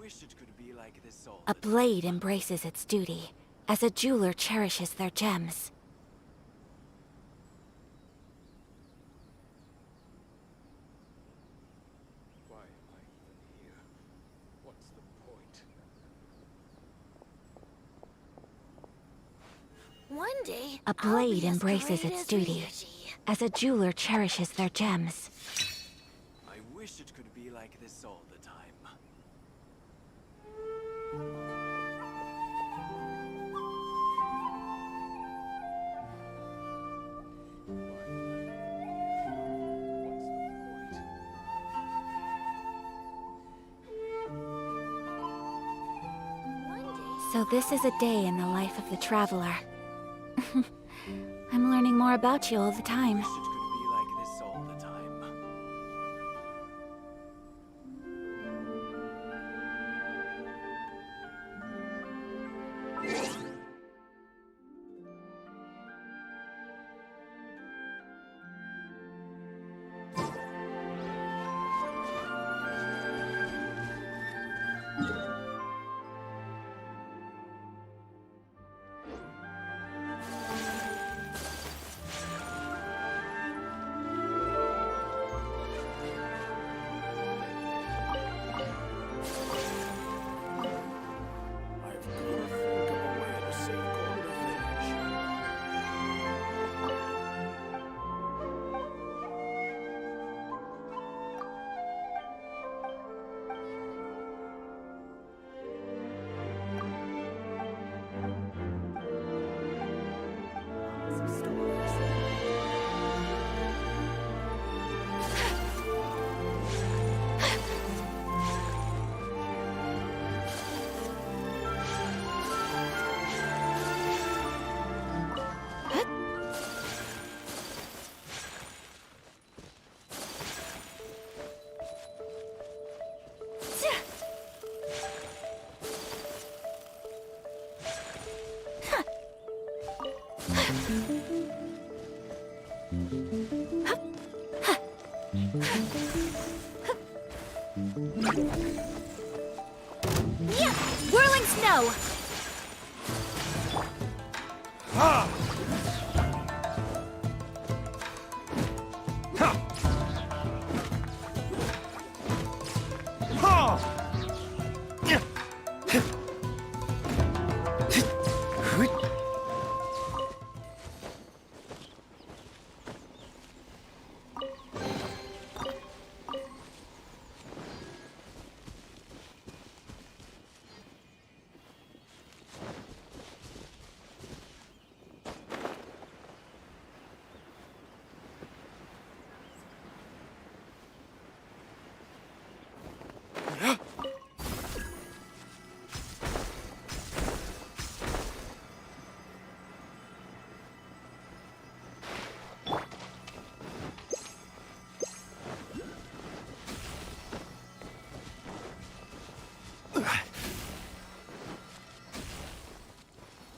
wish it could be like this all A the time. blade embraces its duty, as a jeweler cherishes their gems. Why am I even here? What's the point? One day, A blade embraces its duty, as a jeweler cherishes their gems. I wish it could be like this all the time. So this is a day in the life of the traveler. I'm learning more about you all the time. Wish it could be like this all the time. Yeah! Whirling snow!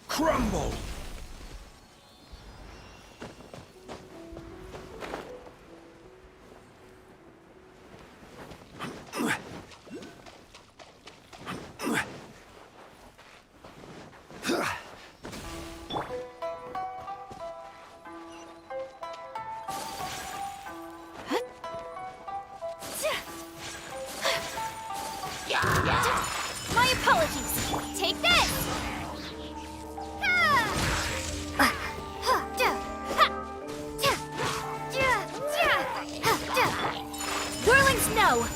Crumble! My apologies. Take this! Whirling snow!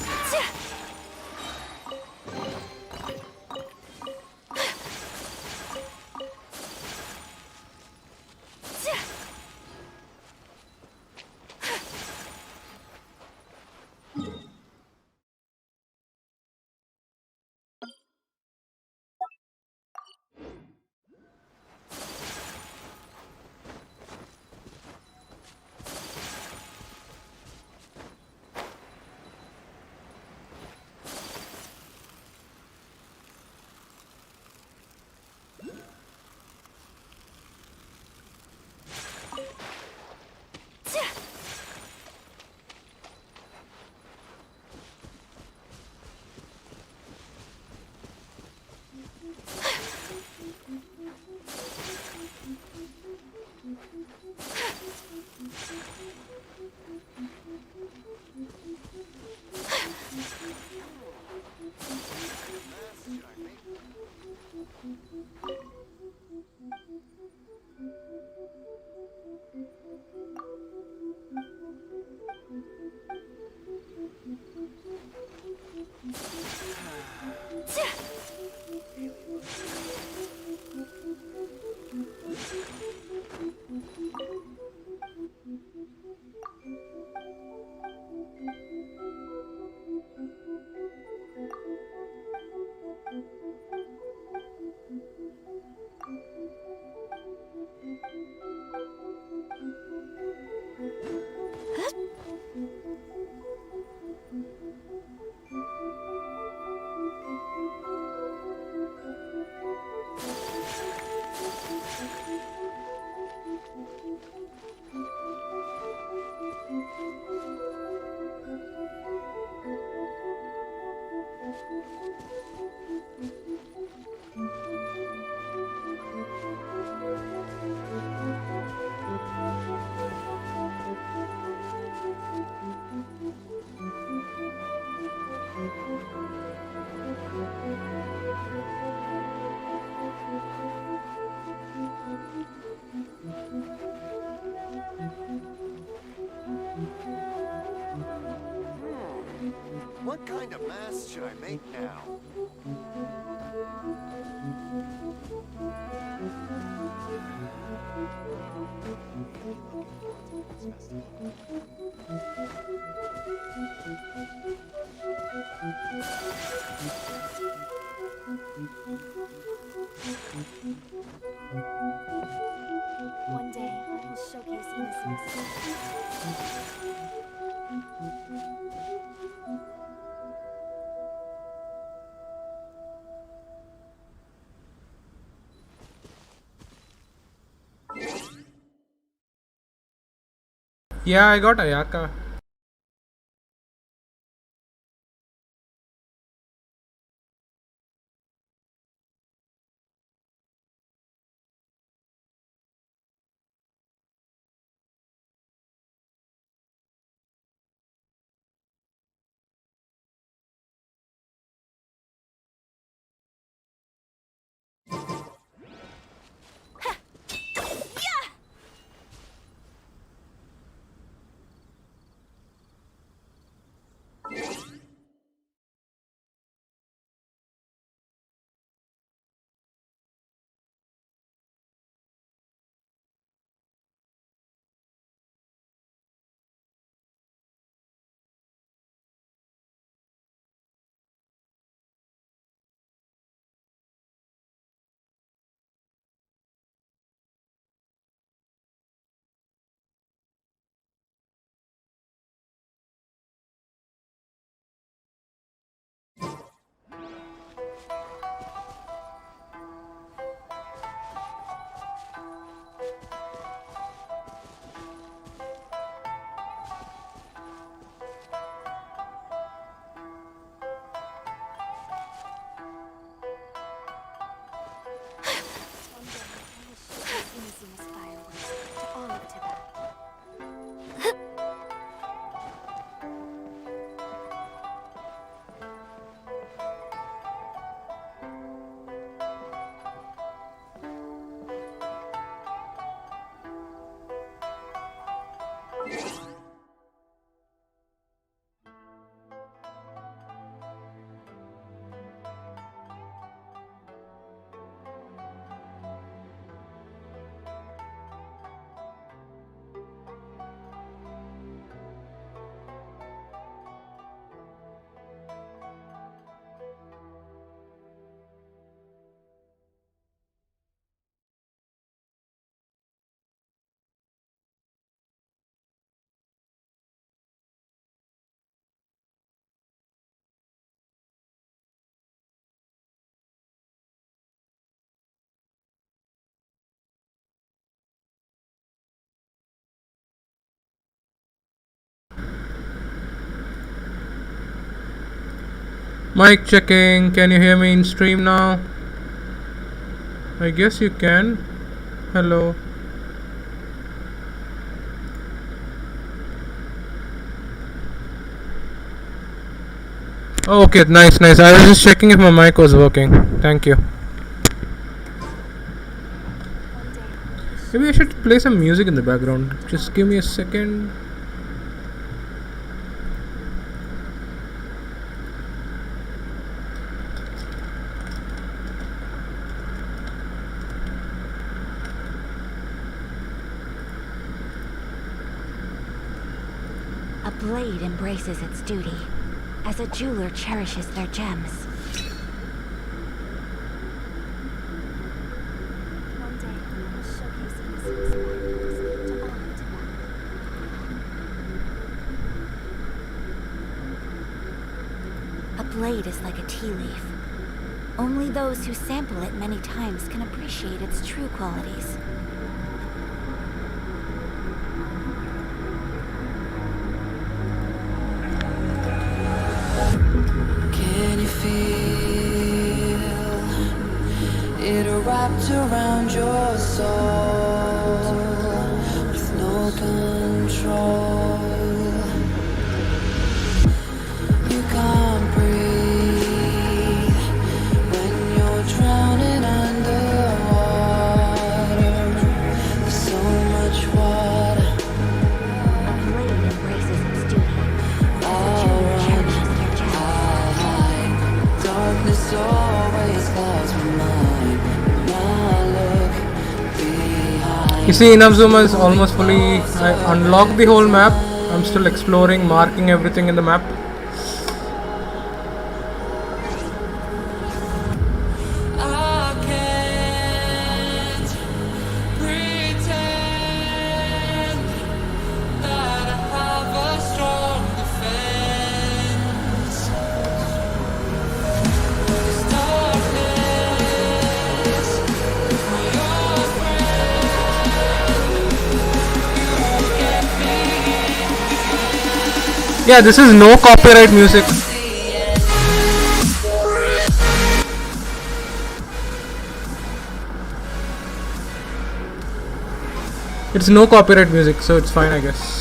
What kind of mask should I make now? One day, I will showcase Inazuma. Yeah, I got Ayaka. Mic checking. Can you hear me in stream now? I guess you can. Hello. Oh, okay, nice. I was just checking if my mic was working. Thank you. Maybe I should play some music in the background. Just give me a second. A blade embraces its duty, as a jeweler cherishes their gems. One day, I will showcase Inazuma's fireworks to all of Tibet. blade is like a tea leaf. Only those who sample it many times can appreciate its true qualities. Can you feel it wrapped around your soul with no control? You can't breathe when you're drowning underwater. There's so much water. A blade embraces its duty. As a jeweler cherishes their gems. Darkness always clouds my mind. Now look behind. You see, Inazuma is almost fully. I unlocked the whole map. I'm still exploring, marking everything in the map. I can't pretend that I have a strong defense. 'Cause darkness, my old friend, Yeah, this is no copyright music. It's no copyright music, so it's fine, I guess.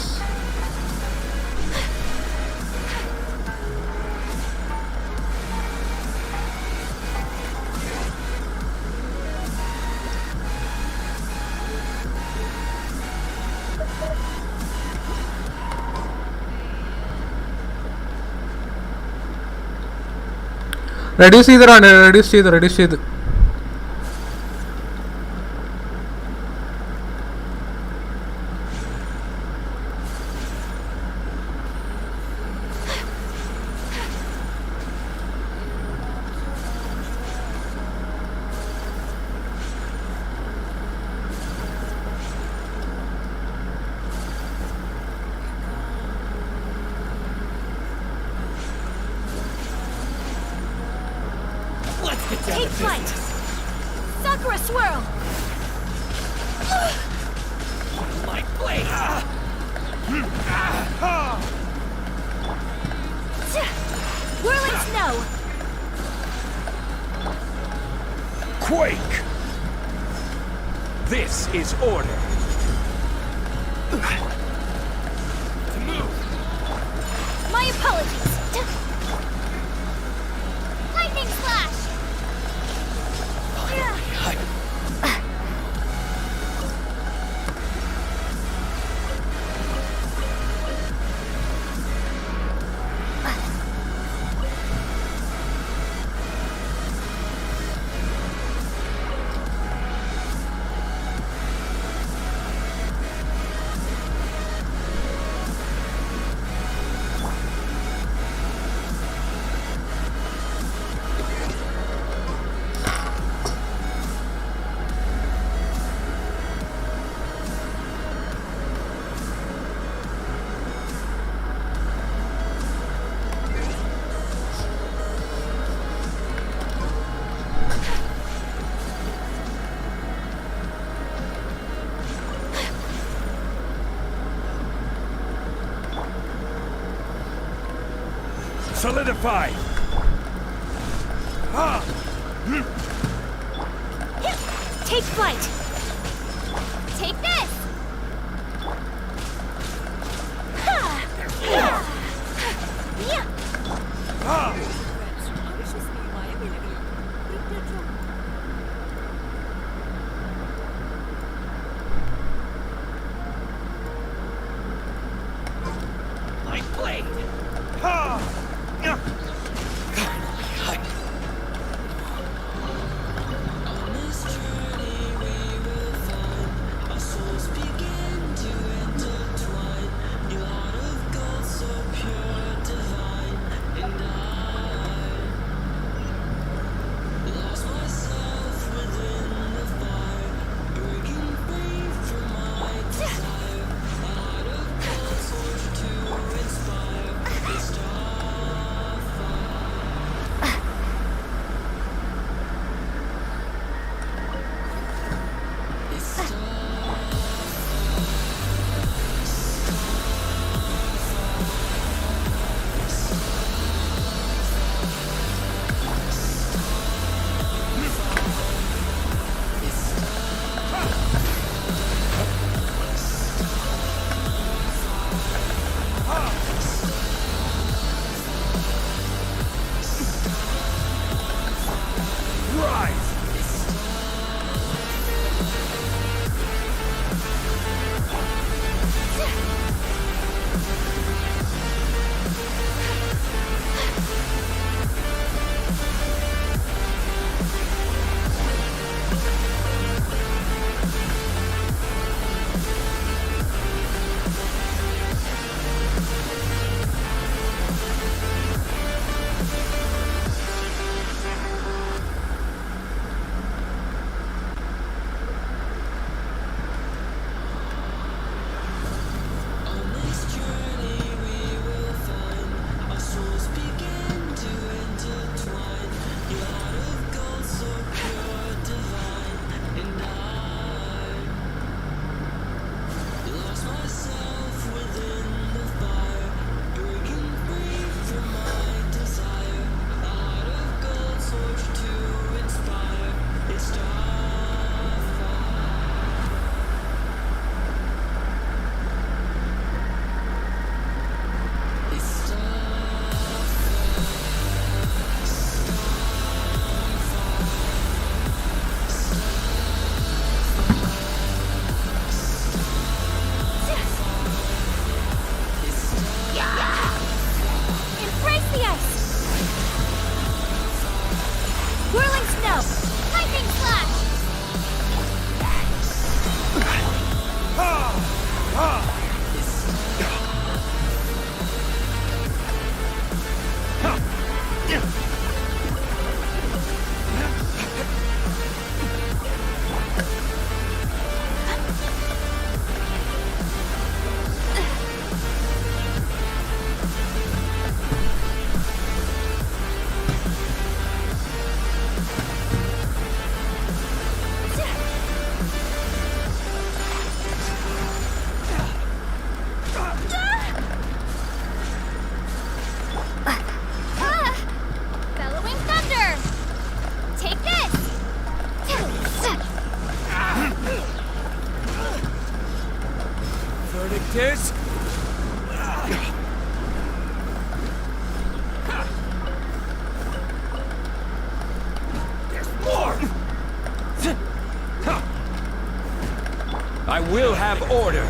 Reduce either and reduce either. Take flight! Sakura swirl! My blade! Whirling snow! Quake! This is order. To move! My apologies! Lightning flash! Solidify! Take flight! Take this! My blade! on this journey we will find our souls. have order.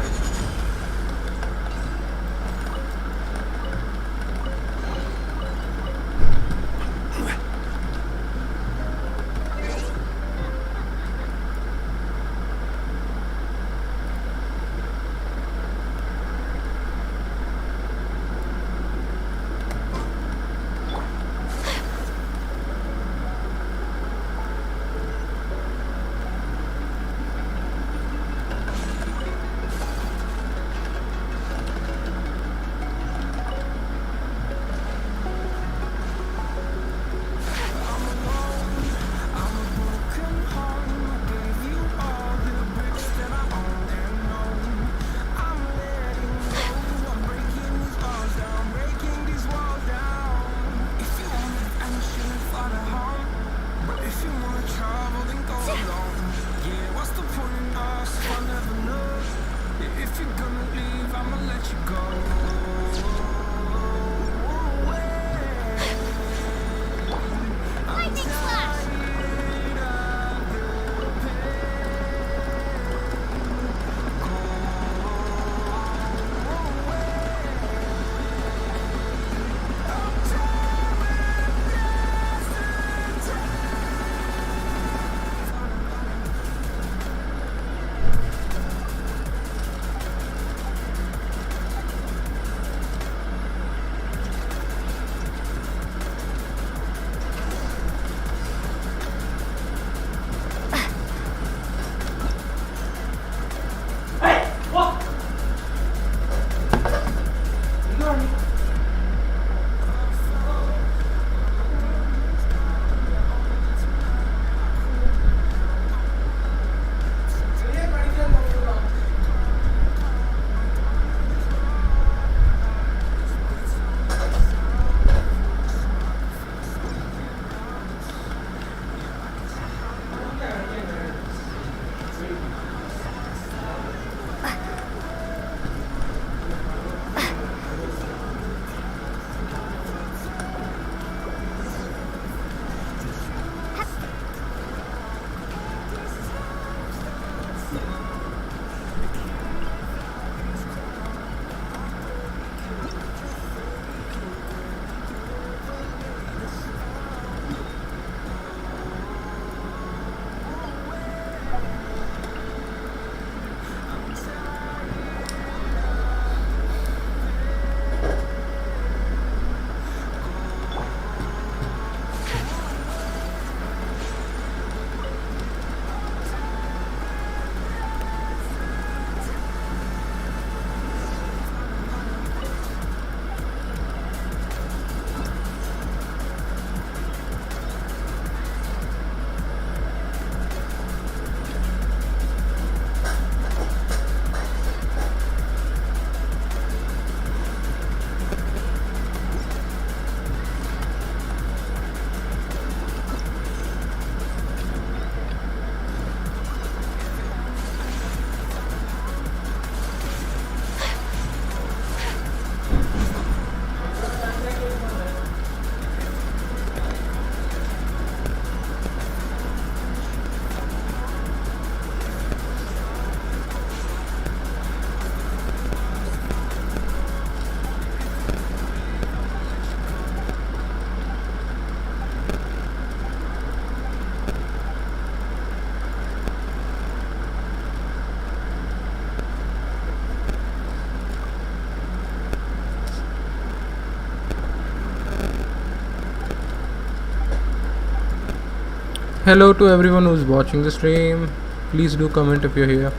Hello to everyone who's watching the stream. Please do comment if you're here.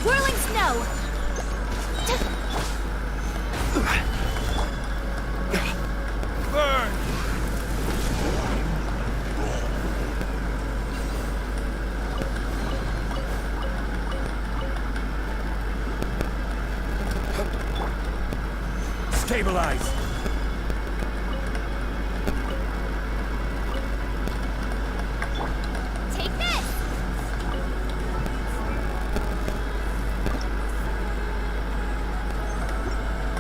Whirling snow! Burn! Stabilize! Take this!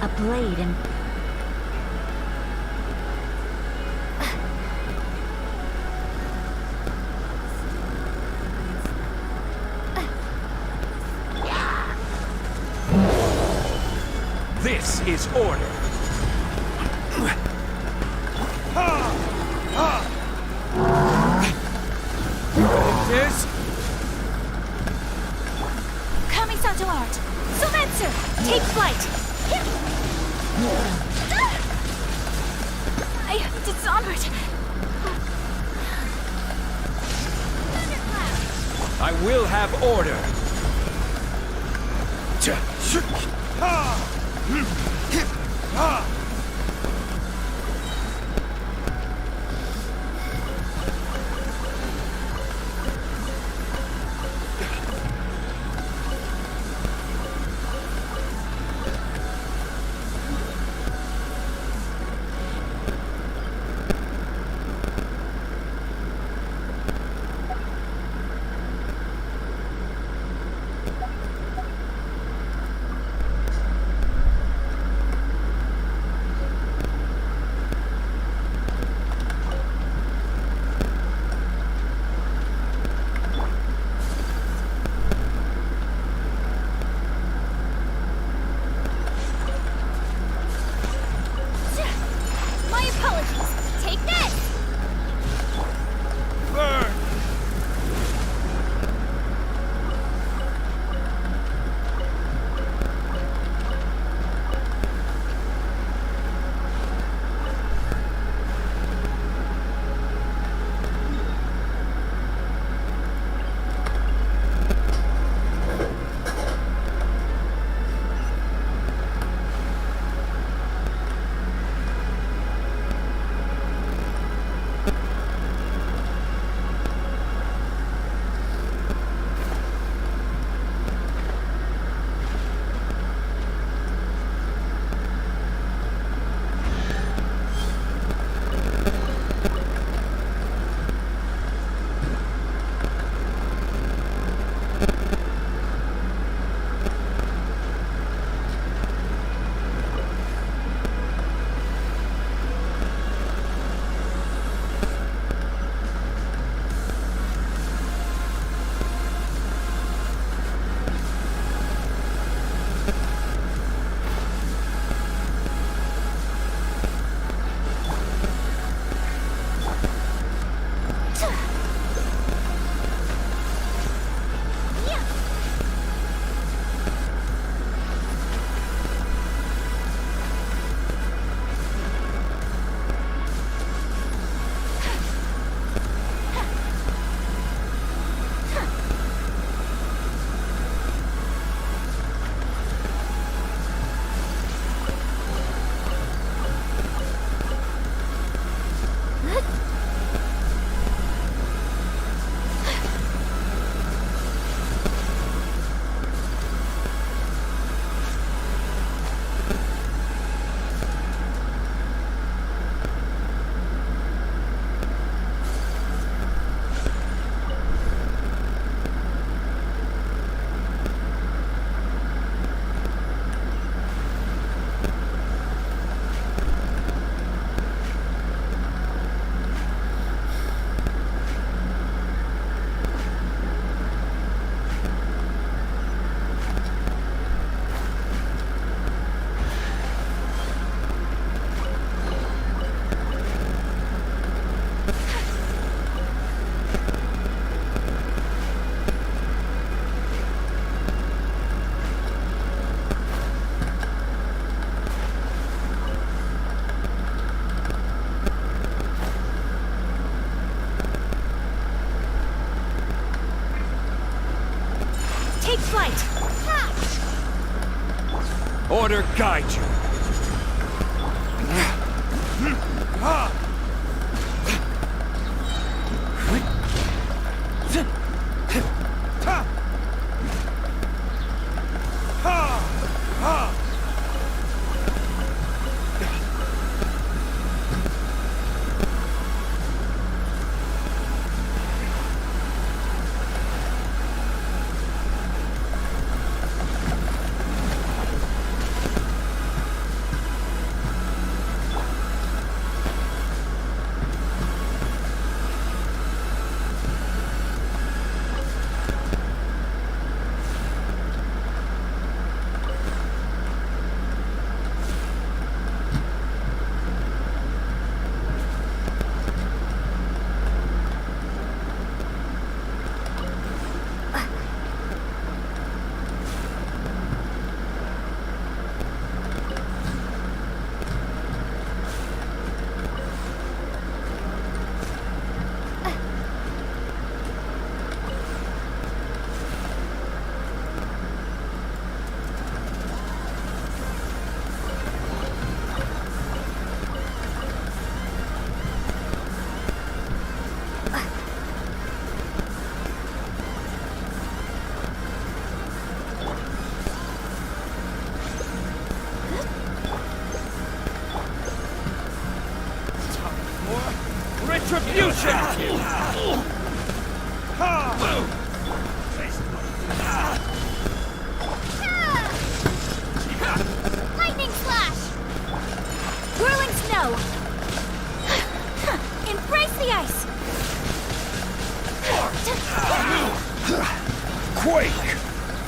A blade and This is order! This? Coming to art! Sylvancer! Take flight! I dishonored! I will have order! order guide you. Lightning slash! Whirling snow! Embrace the ice! Quake!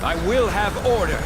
I will have order.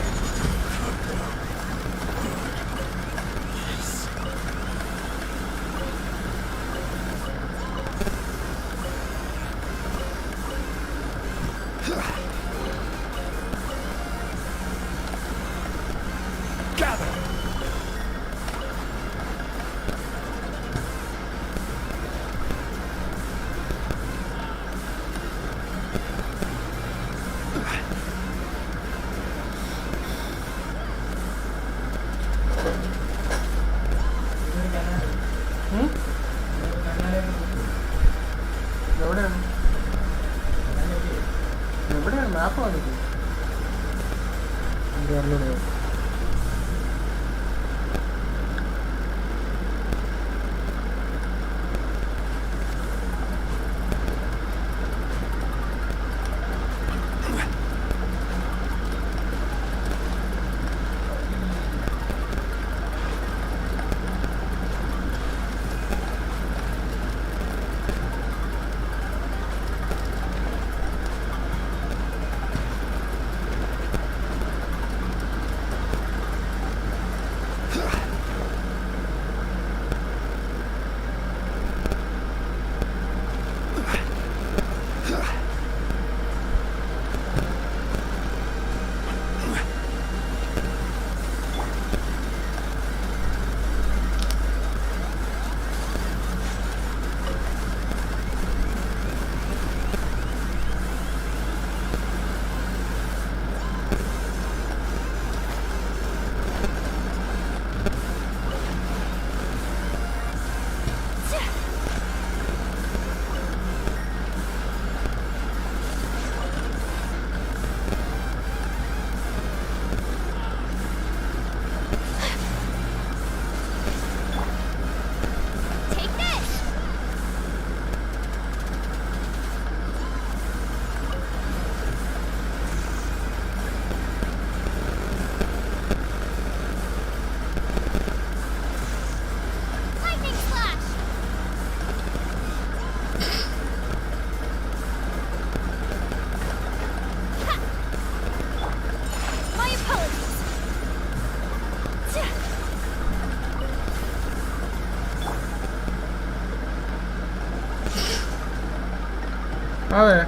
അതെ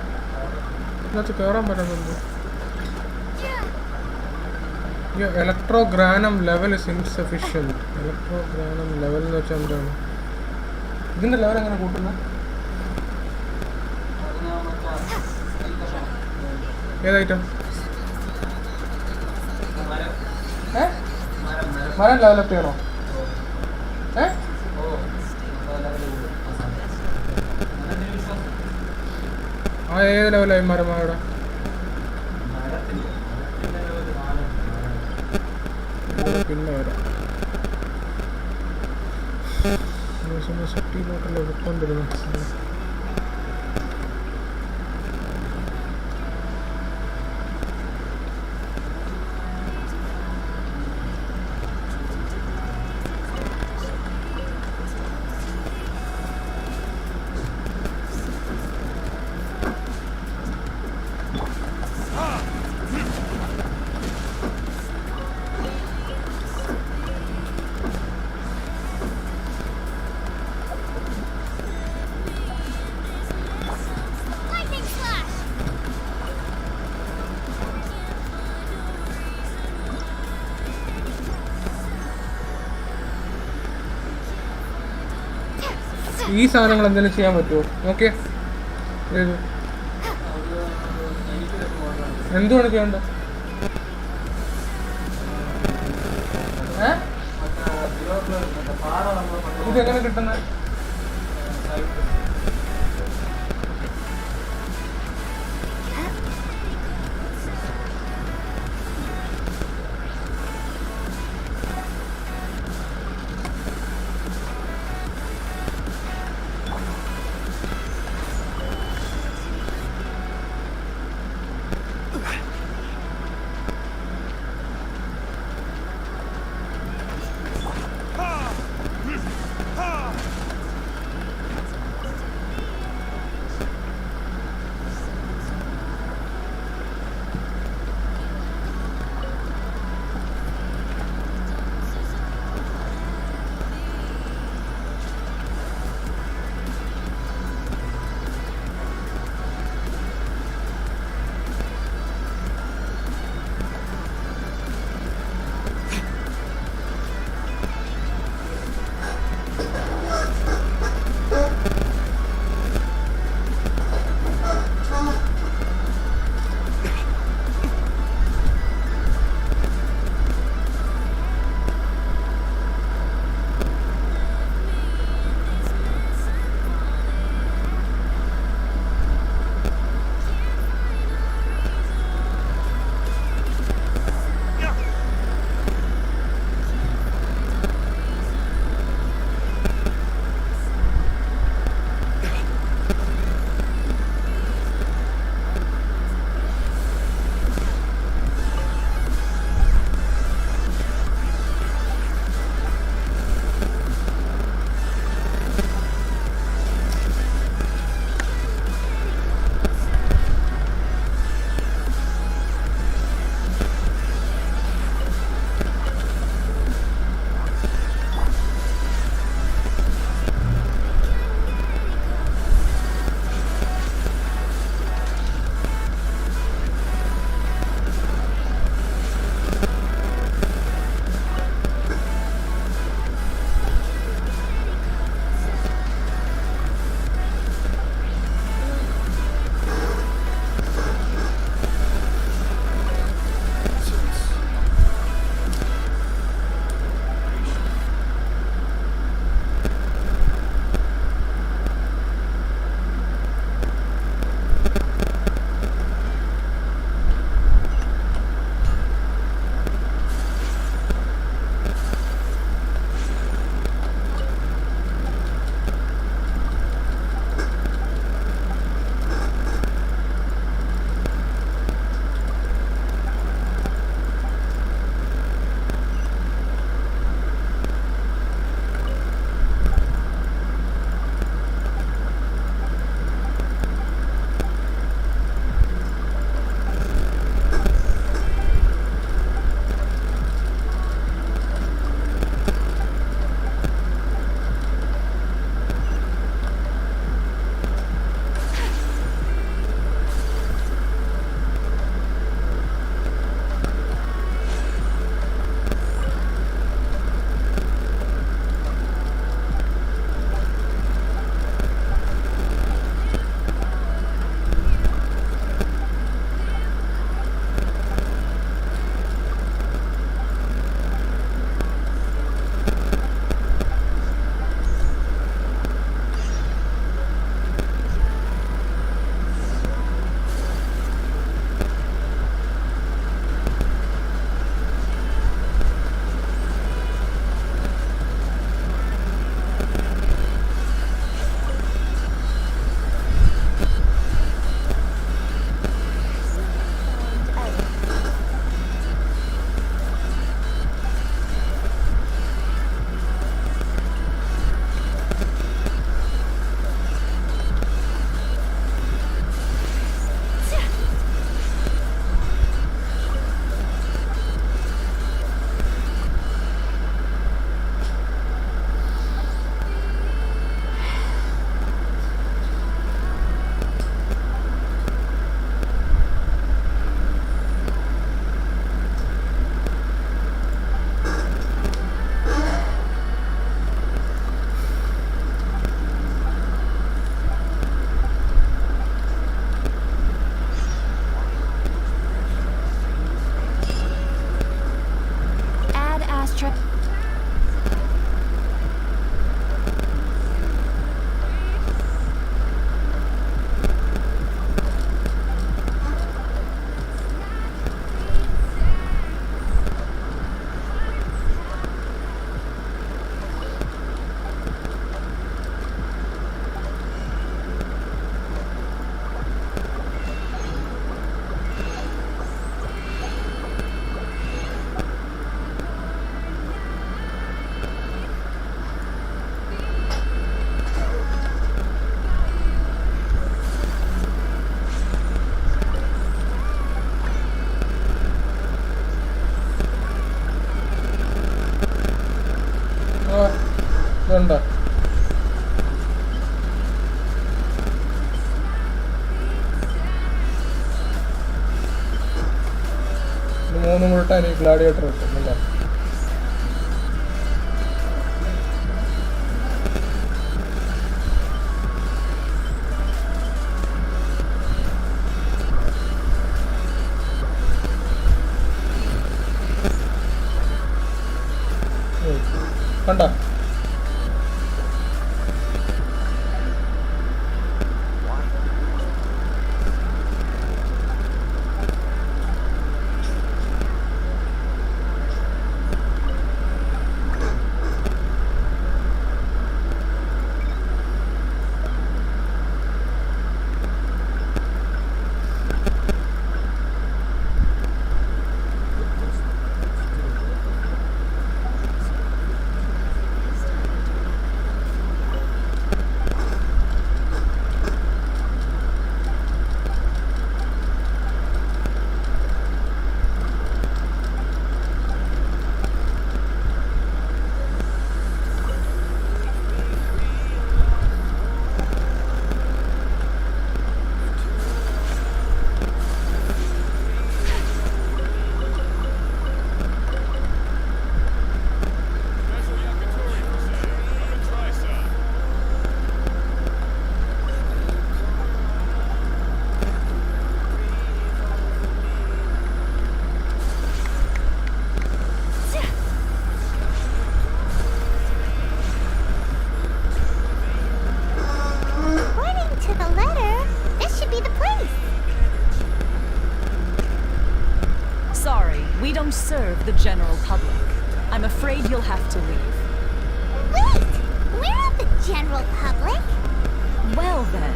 ഇതിനകത്ത് കയറാൻ പറ്റുന്നുണ്ട്. Electrogranum level is insufficient. Electrogranum level എന്ന് വെച്ചാൽ എന്താണ്? ഇതിന്റെ level എങ്ങനെ കൂട്ടുന്നത്? ഏതായിട്ടും മരം ലെവലപ്പ് ചെയ്യണോ? ആ ഏത് ലെവലായി മരം അവിടെ? പിന്നെ വരാം. സിറ്റിയിലോട്ടല്ലേ വിട്ടുകൊണ്ടിരുന്നു. Lightning flash! ഈ സാധനങ്ങൾ എന്തെങ്കിലും ചെയ്യാൻ പറ്റുമോ? ഓക്കെ, എന്തുകൊണ്ട് ചെയ്യണ്ട? ഇതെങ്ങനെ കിട്ടുന്നത്? ഞാൻ ഈ ഗ്ലാഡിയേറ്റർ ഇട്ടില്ല. കണ്ടോ? Serve the general public. I'm afraid you'll have to leave. Wait! We're not the general public. Well then,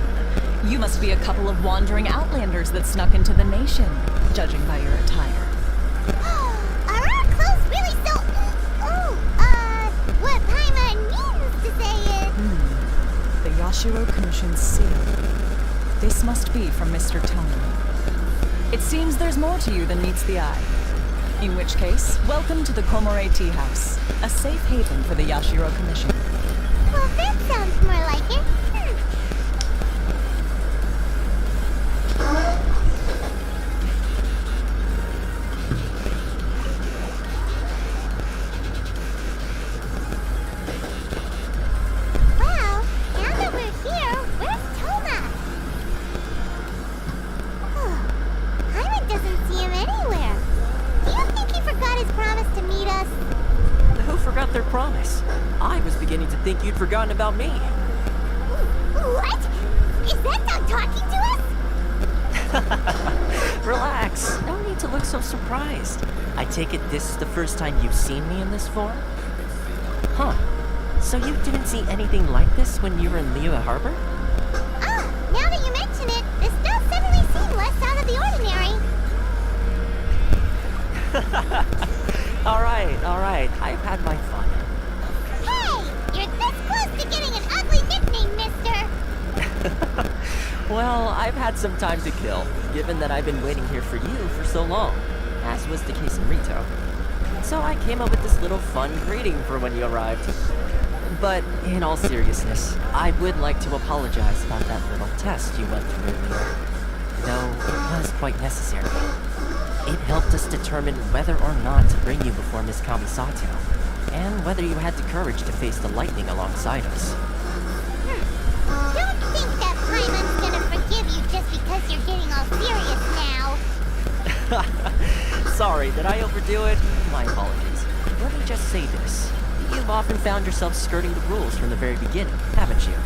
you must be a couple of wandering outlanders that snuck into the nation, judging by your attire. Are our clothes really so... what Paimon means to say is... The Yashiro Commission's seal. This must be from Mr. Tony. It seems there's more to you than meets the eye. In which case, welcome to the Komore Tea House, a safe haven for the Yashiro Commission. Well, that sounds more like it. Well, now that we're here, where's Toma? Hyman doesn't see him anywhere. Do you think he forgot his promise to meet us? Who forgot their promise? I was beginning to think you'd forgotten about me. What? Is that dog talking to us? Relax. No need to look so surprised. I take it this is the first time you've seen me in this form? Huh. So you didn't see anything like this when you were in Liyue Harbor? Now that you mention it, this does suddenly seem less out of the ordinary. Alright. I've had my fun. Hey! You're this close to getting an ugly nickname, mister! Well, I've had some time to kill, given that I've been waiting here for you for so long, as was the case in Rito. So I came up with this little fun greeting for when you arrived. But in all seriousness, I would like to apologize about that little test you went through earlier, though it was quite necessary. It helped us determine whether or not to bring you before Miss Kamisato, and whether you had the courage to face the lightning alongside us. Don't think that Paimon's gonna forgive you just because you're getting all serious now. Sorry, did I overdo it? My apologies. Let me just say this. You've often found yourself skirting the rules from the very beginning, haven't you?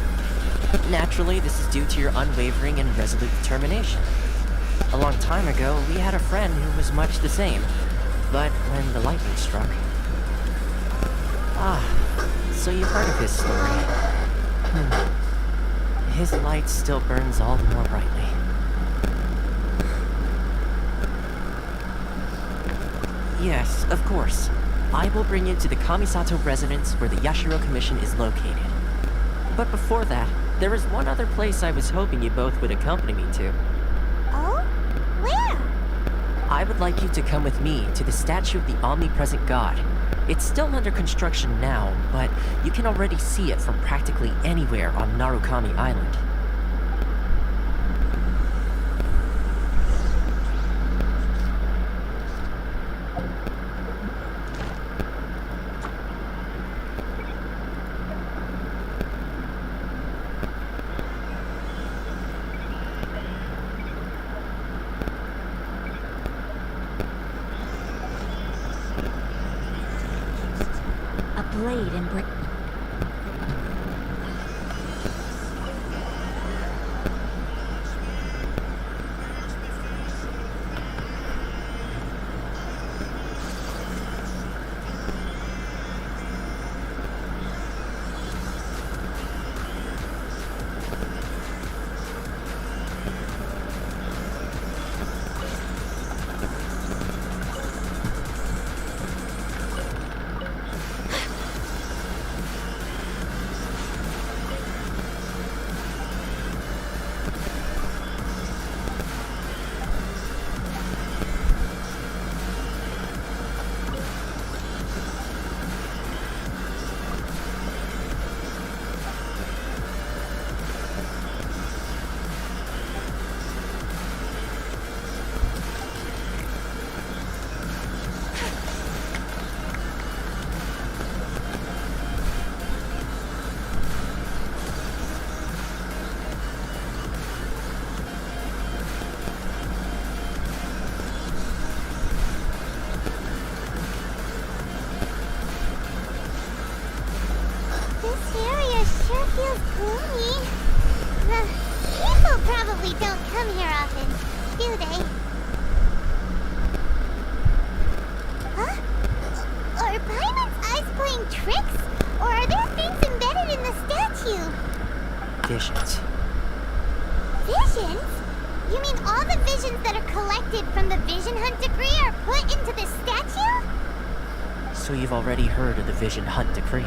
Naturally, this is due to your unwavering and resolute determination. A long time ago, we had a friend who was much the same, but when the lightning struck... so you've heard of his story. His light still burns all the more brightly. Yes, of course. I will bring you to the Kamisato residence where the Yashiro Commission is located. But before that, there is one other place I was hoping you both would accompany me to. Oh? Where? I would like you to come with me to the statue of the omnipresent god. It's still under construction now, but you can already see it from practically anywhere on Narukami Island. blade embrace. This area sure feels gloomy. People probably don't come here often, do they? Huh? Are Paimon's eyes playing tricks? Or are there things embedded in the statue? Visions. Visions? You mean all the visions that are collected from the Vision Hunt decree are put into this statue? So you've already heard of the Vision Hunt decree.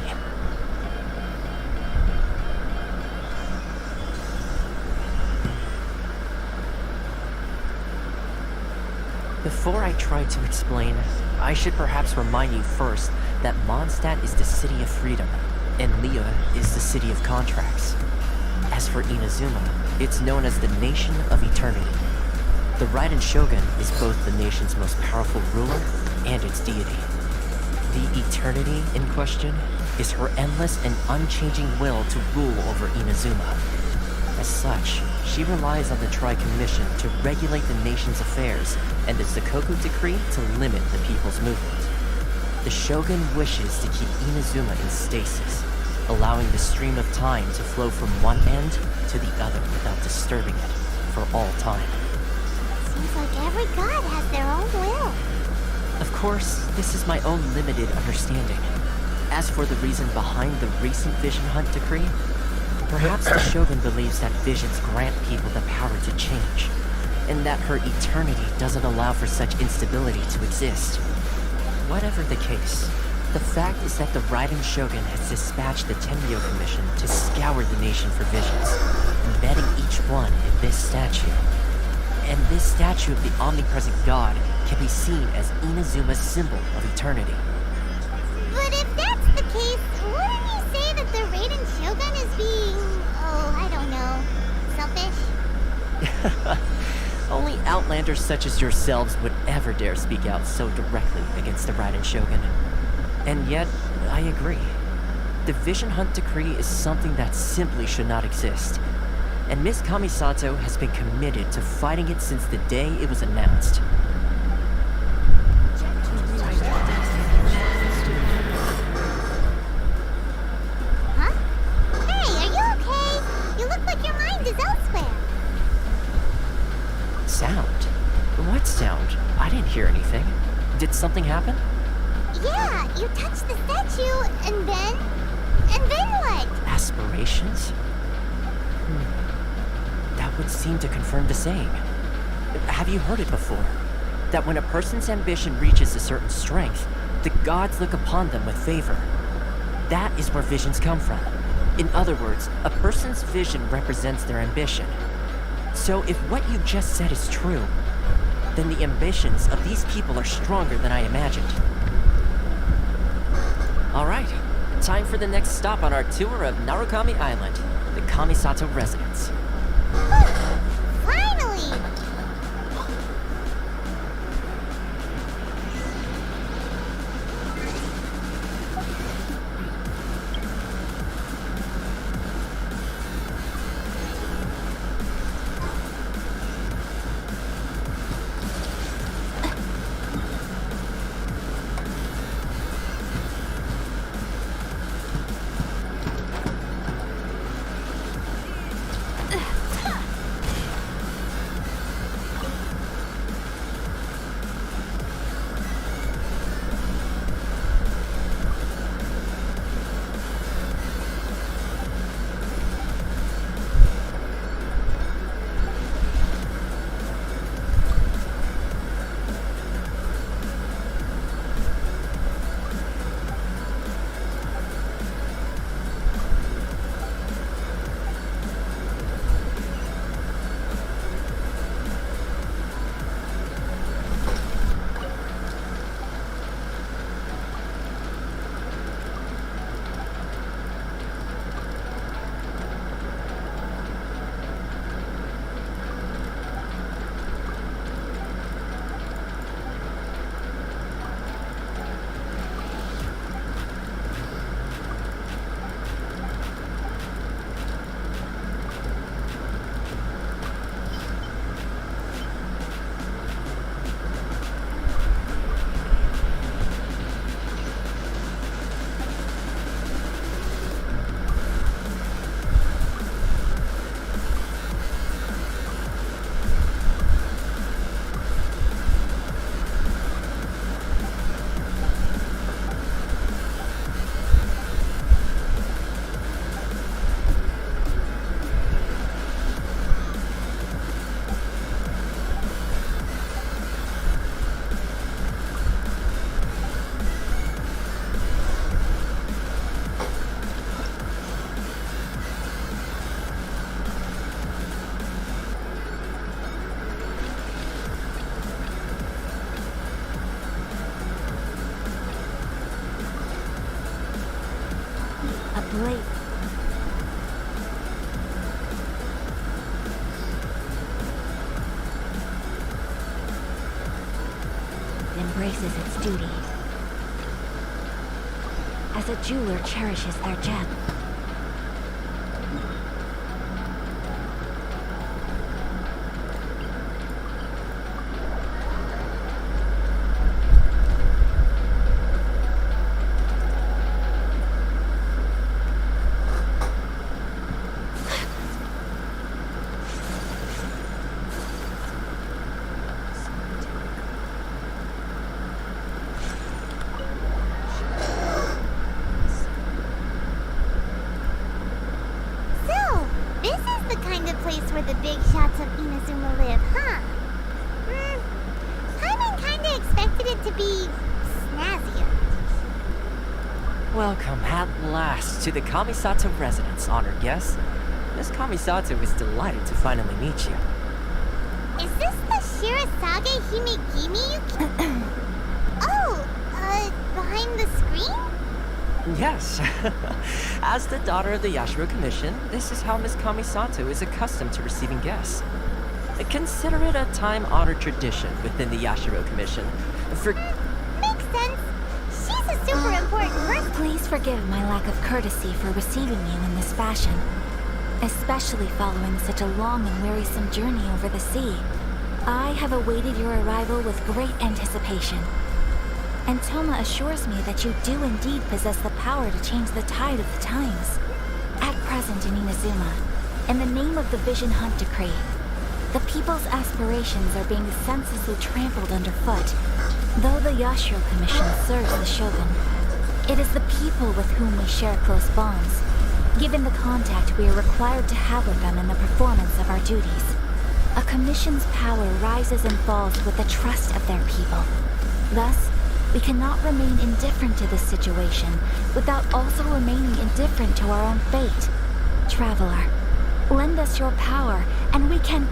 Before I try to explain, I should perhaps remind you first that Mondstadt is the city of freedom, and Lea is the city of contracts. As for Inazuma, it's known as the Nation of Eternity. The Raiden Shogun is both the nation's most powerful ruler and its deity. The Eternity in question is her endless and unchanging will to rule over Inazuma. As such, she relies on the Trigun mission to regulate the nation's affairs and the Sakoku decree to limit the people's movement. The Shogun wishes to keep Inazuma in stasis, allowing the stream of time to flow from one end to the other without disturbing it for all time. Seems like every god has their own will. Of course, this is my own limited understanding. As for the reason behind the recent Vision Hunt decree, perhaps the Shogun believes that visions grant people the power to change, and that her eternity doesn't allow for such instability to exist. Whatever the case, the fact is that the Raiden Shogun has dispatched the Tenryo Commission to scour the nation for visions, embedding each one in this statue. And this statue of the omnipresent god can be seen as Inazuma's symbol of eternity. But if that's the case, wouldn't you say that the Raiden Shogun is being, I don't know, selfish? Only outlanders such as yourselves would ever dare speak out so directly against the Raiden Shogun. And yet, I agree. The Vision Hunt decree is something that simply should not exist. And Miss Kamisato has been committed to fighting it since the day it was announced. Huh? Hey, are you okay? You look like your mind is elsewhere. Sound? What sound? I didn't hear anything. Did something happen? Yeah, you touched the statue, and then what? Aspirations? That would seem to confirm the saying. Have you heard it before? That when a person's ambition reaches a certain strength, the gods look upon them with favor. That is where visions come from. In other words, a person's vision represents their ambition. So if what you just said is true, then the ambitions of these people are stronger than I imagined. Alright, time for the next stop on our tour of Narukami Island, the Kamisato residence. Finally! embraces its duty. As a jeweler cherishes their gem. Where the big shots of Inazuma live, huh? Paimon kinda expected it to be snazzier. Welcome at last to the Kamisato residence, honored guest. Miss Kamisato is delighted to finally meet you. Is this the Shirasage Himegimi behind the screen? Yes. As the daughter of the Yashiro Commission, this is how Miss Kamisato is accustomed to receiving guests. Consider it a time-honored tradition within the Yashiro Commission. Makes sense. She's a super important person. Please forgive my lack of courtesy for receiving you in this fashion, especially following such a long and wearisome journey over the sea. I have awaited your arrival with great anticipation. And Toma assures me that you do indeed possess the power to change the tide of the times. At present in Inazuma, in the name of the Vision Hunt Decree, the people's aspirations are being senselessly trampled underfoot. Though the Yashiro Commission serves the Shogun, it is the people with whom we share close bonds, given the contact we are required to have with them in the performance of our duties. A commission's power rises and falls with the trust of their people. Thus, we cannot remain indifferent to this situation without also remaining indifferent to our own fate. Traveler, lend us your power, and we can...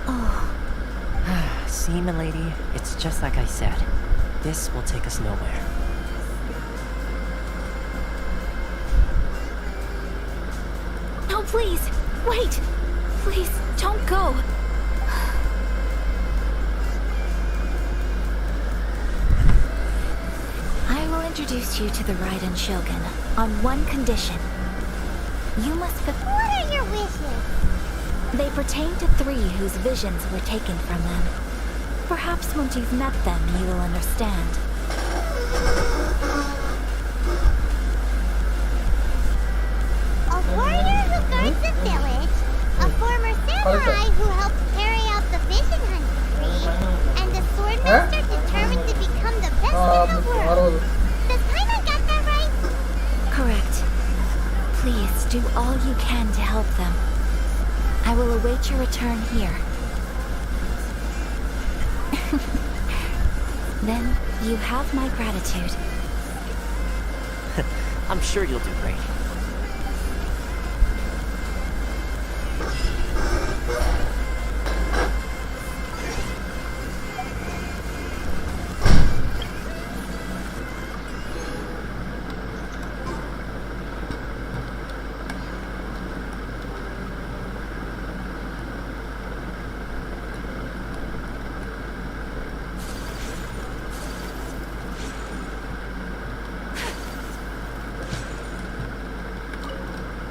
Oh. See, milady, it's just like I said. This will take us nowhere. No, please! Wait! Please, don't go! I will introduce you to the Raiden Shogun on one condition. You must fulfill... What are your wishes? They pertain to three whose visions were taken from them. Perhaps once you've met them, you will understand. A warrior who guards the village, a former samurai who helped carry out the Vision Hunt Decree, and a swordmaster determined to become the best in the world. Does Paimon got that right? Correct. Please do all you can to help them. I will await your return here. Then you have my gratitude. I'm sure you'll do great.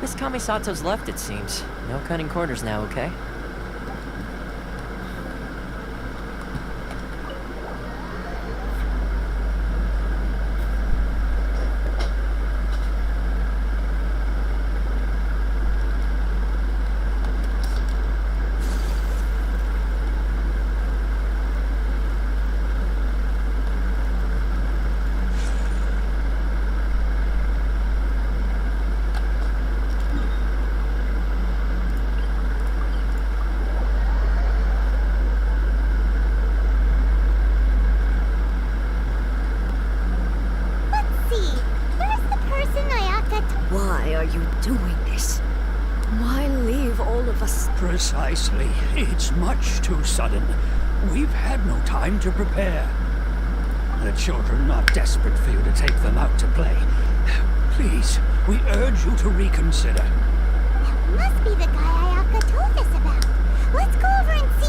Miss Kamisato's left, it seems. No cutting corners now, okay? Precisely. It's much too sudden. We've had no time to prepare. The children are desperate for you to take them out to play. Please, we urge you to reconsider. Must be the guy Ayaka told us about. Let's go over and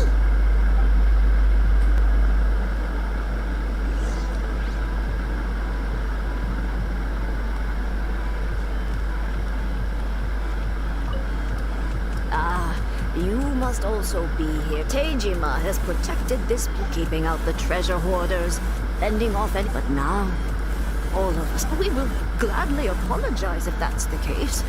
must also be here. Tejima has protected this, keeping out the treasure hoarders, fending off any. But now, all of us, we will gladly apologize if that's the case.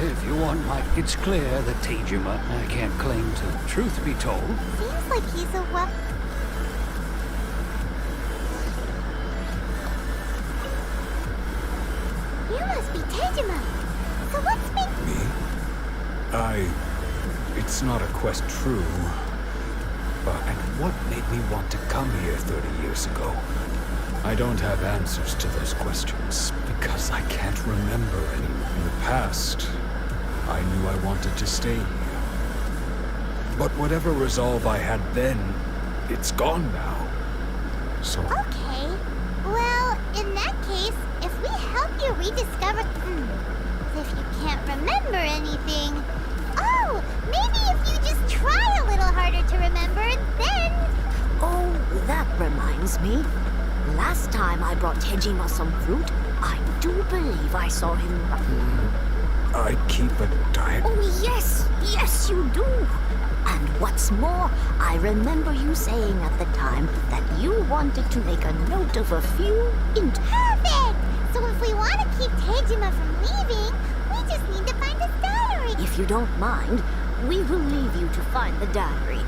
If you want it's clear that Tejima can't claim to truth be told. Seems like he's a weapon. You must be Tejima. So what's been... Me? It's not a quest true. And what made me want to come here 30 years ago? I don't have answers to those questions, because I can't remember anymore. In the past, I knew I wanted to stay here. But whatever resolve I had then, it's gone now. So... Okay. Well, in that case, if we help you rediscover... If you can't remember anything... Oh, maybe if you just try a little harder to remember, then... Oh, that reminds me. Last time I brought Tejima some fruit, I do believe I saw him... I keep a diet... Oh, yes! Yes, you do! And what's more, I remember you saying at the time that you wanted to make a note of a few... Perfect! So if we want to keep Tejima from leaving, we just need to find his diary. If you don't mind, we will leave you to find the diary.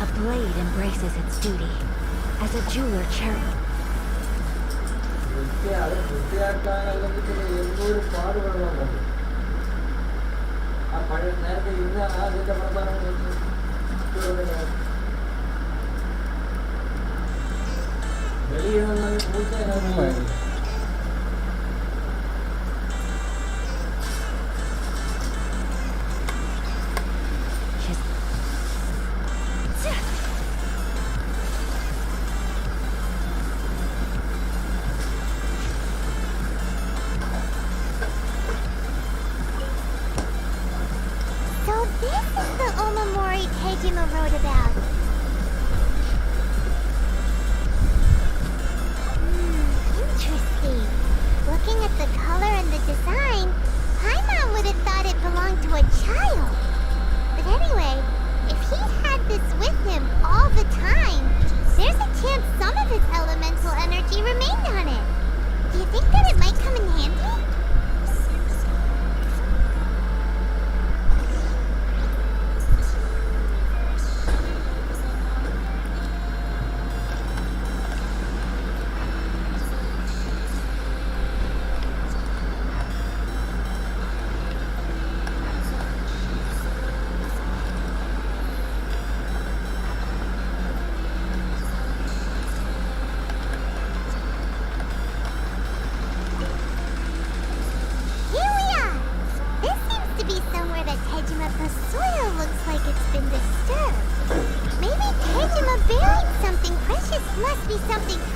A blade embraces its duty as a jeweler cherub. Tejima wrote about. Interesting.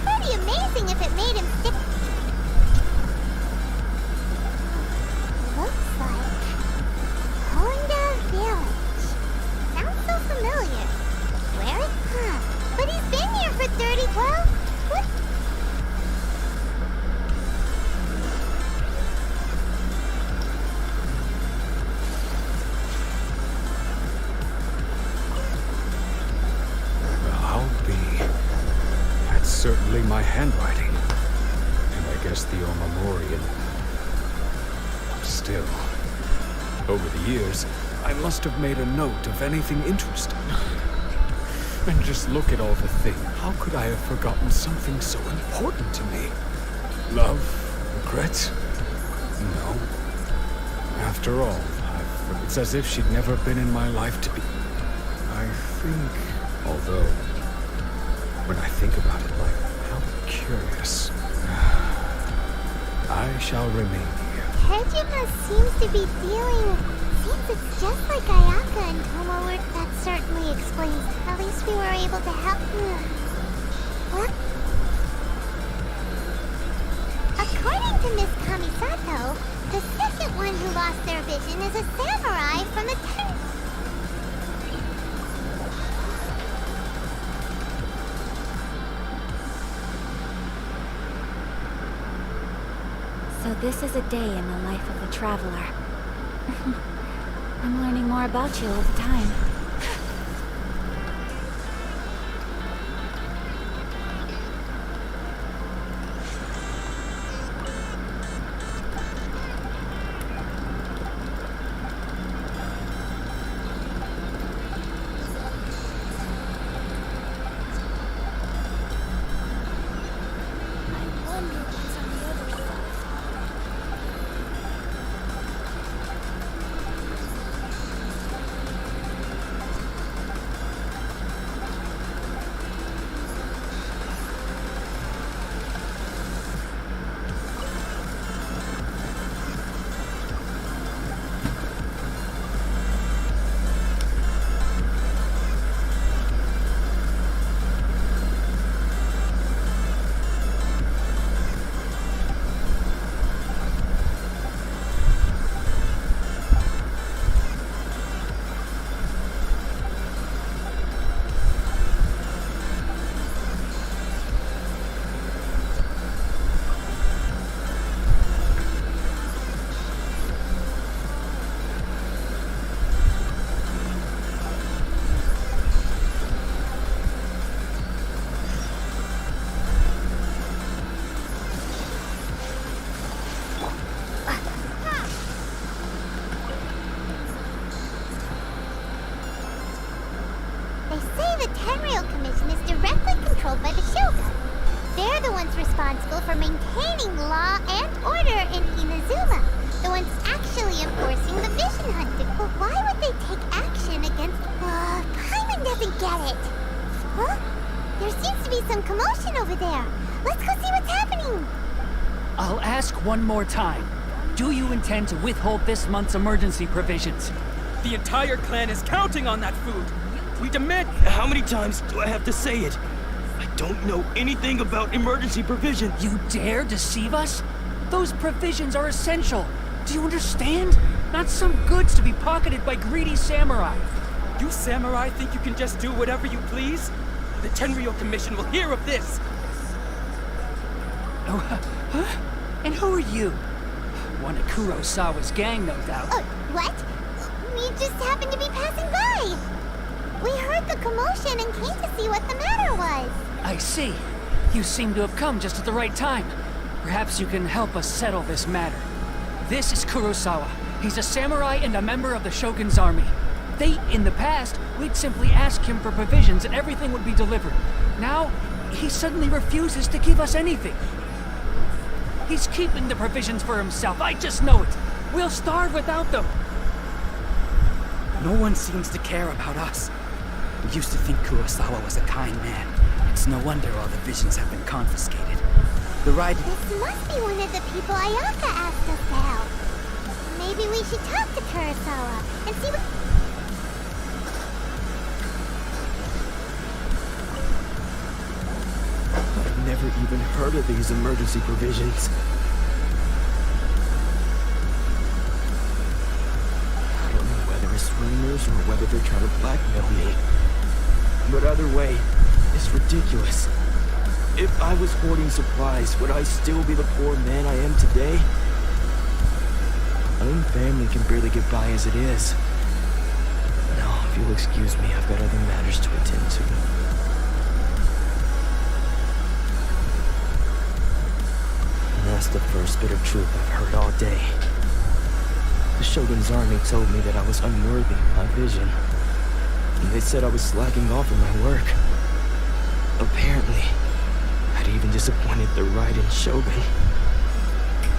Pretty amazing if it made him stick. Looks like Honda Village. Sounds so familiar. Where is Huh? But he's been here for 3012? What? Certainly my handwriting. And I guess the Omamorian. Still, over the years, I must have made a note of anything interesting. And just look at all the things. How could I have forgotten something so important to me? Love? Regret? No. After all, it's as if she'd never been in my life to be. I think, although, when I think about it, like, how curious. I shall remain here. Hejima seems to be dealing... Seems it's just like Ayaka and Tomo were... That certainly explains. At least we were able to help... What? According to Miss Kamisato, the second one who lost their vision is a samurai from the... So this is a day in the life of a traveler. I'm learning more about you all the time. By the Shogun. They're the ones responsible for maintaining law and order in Inazuma. The ones actually enforcing the vision hunting. But why would they take action against... Paimon doesn't get it. Huh? There seems to be some commotion over there. Let's go see what's happening. I'll ask one more time. Do you intend to withhold this month's emergency provisions? The entire clan is counting on that food. We demand... How many times do I have to say it? I don't know anything about emergency provision. You dare deceive us? Those provisions are essential. Do you understand? Not some goods to be pocketed by greedy samurai. You samurai think you can just do whatever you please? The Tenryou Commission will hear of this. Oh, huh? And who are you? One of Kurosawa's gang, no doubt. What? We just happened to be passing by. We heard the commotion and came to see what the matter was. I see. You seem to have come just at the right time. Perhaps you can help us settle this matter. This is Kurosawa. He's a samurai and a member of the Shogun's army. In the past, we'd simply ask him for provisions and everything would be delivered. Now, he suddenly refuses to give us anything. He's keeping the provisions for himself. I just know it. We'll starve without them. No one seems to care about us. We used to think Kurosawa was a kind man. It's no wonder all the visions have been confiscated. The ride... This must be one of the people Ayaka asked us to help. Maybe we should talk to Kurosawa and see what... I've never even heard of these emergency provisions. I don't know whether it's rumors or whether they're trying to blackmail me. But either way, it's ridiculous. If I was hoarding supplies, would I still be the poor man I am today? My own family can barely get by as it is. Now, if you'll excuse me, I've got other matters to attend to. And that's the first bit of truth I've heard all day. The Shogun's army told me that I was unworthy of my vision. And they said I was slacking off in my work. Apparently, I'd even disappointed the Raiden Shogun.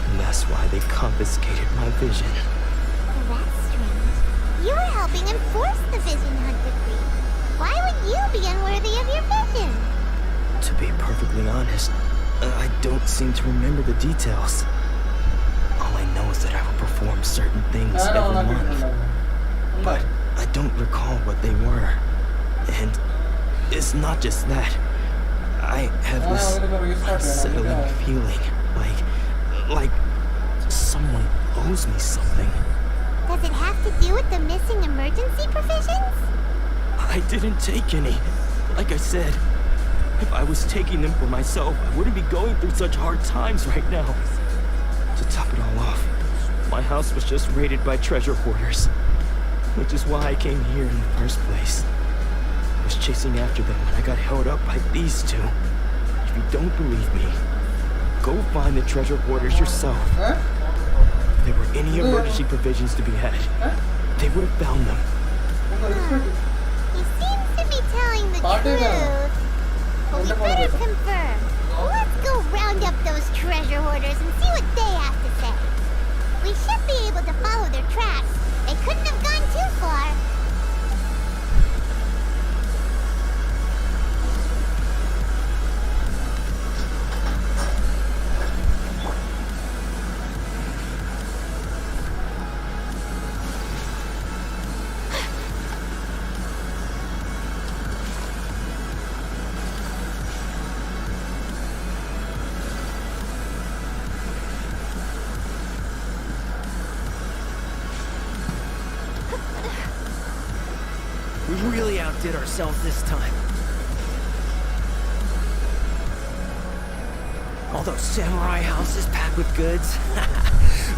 And that's why they confiscated my vision. That's strange. You were helping enforce the vision hunt decree. Why would you be unworthy of your vision? To be perfectly honest, I don't seem to remember the details. All I know is that I will perform certain things every month. But I don't recall what they were. And it's not just that. I have this unsettling feeling, like someone owes me something. Does it have to do with the missing emergency provisions? I didn't take any. Like I said, if I was taking them for myself, I wouldn't be going through such hard times right now. To top it all off, my house was just raided by treasure hoarders, which is why I came here in the first place. I was chasing after them when I got held up by these two. If you don't believe me, go find the treasure hoarders yourself. If there were any emergency provisions to be had, they would have found them. He seems to be telling the truth. But we better confirm. Let's go round up those treasure hoarders and see what they have to say. We should be able to follow their tracks. They couldn't have gone too far. We really outdid ourselves this time. All those samurai houses packed with goods.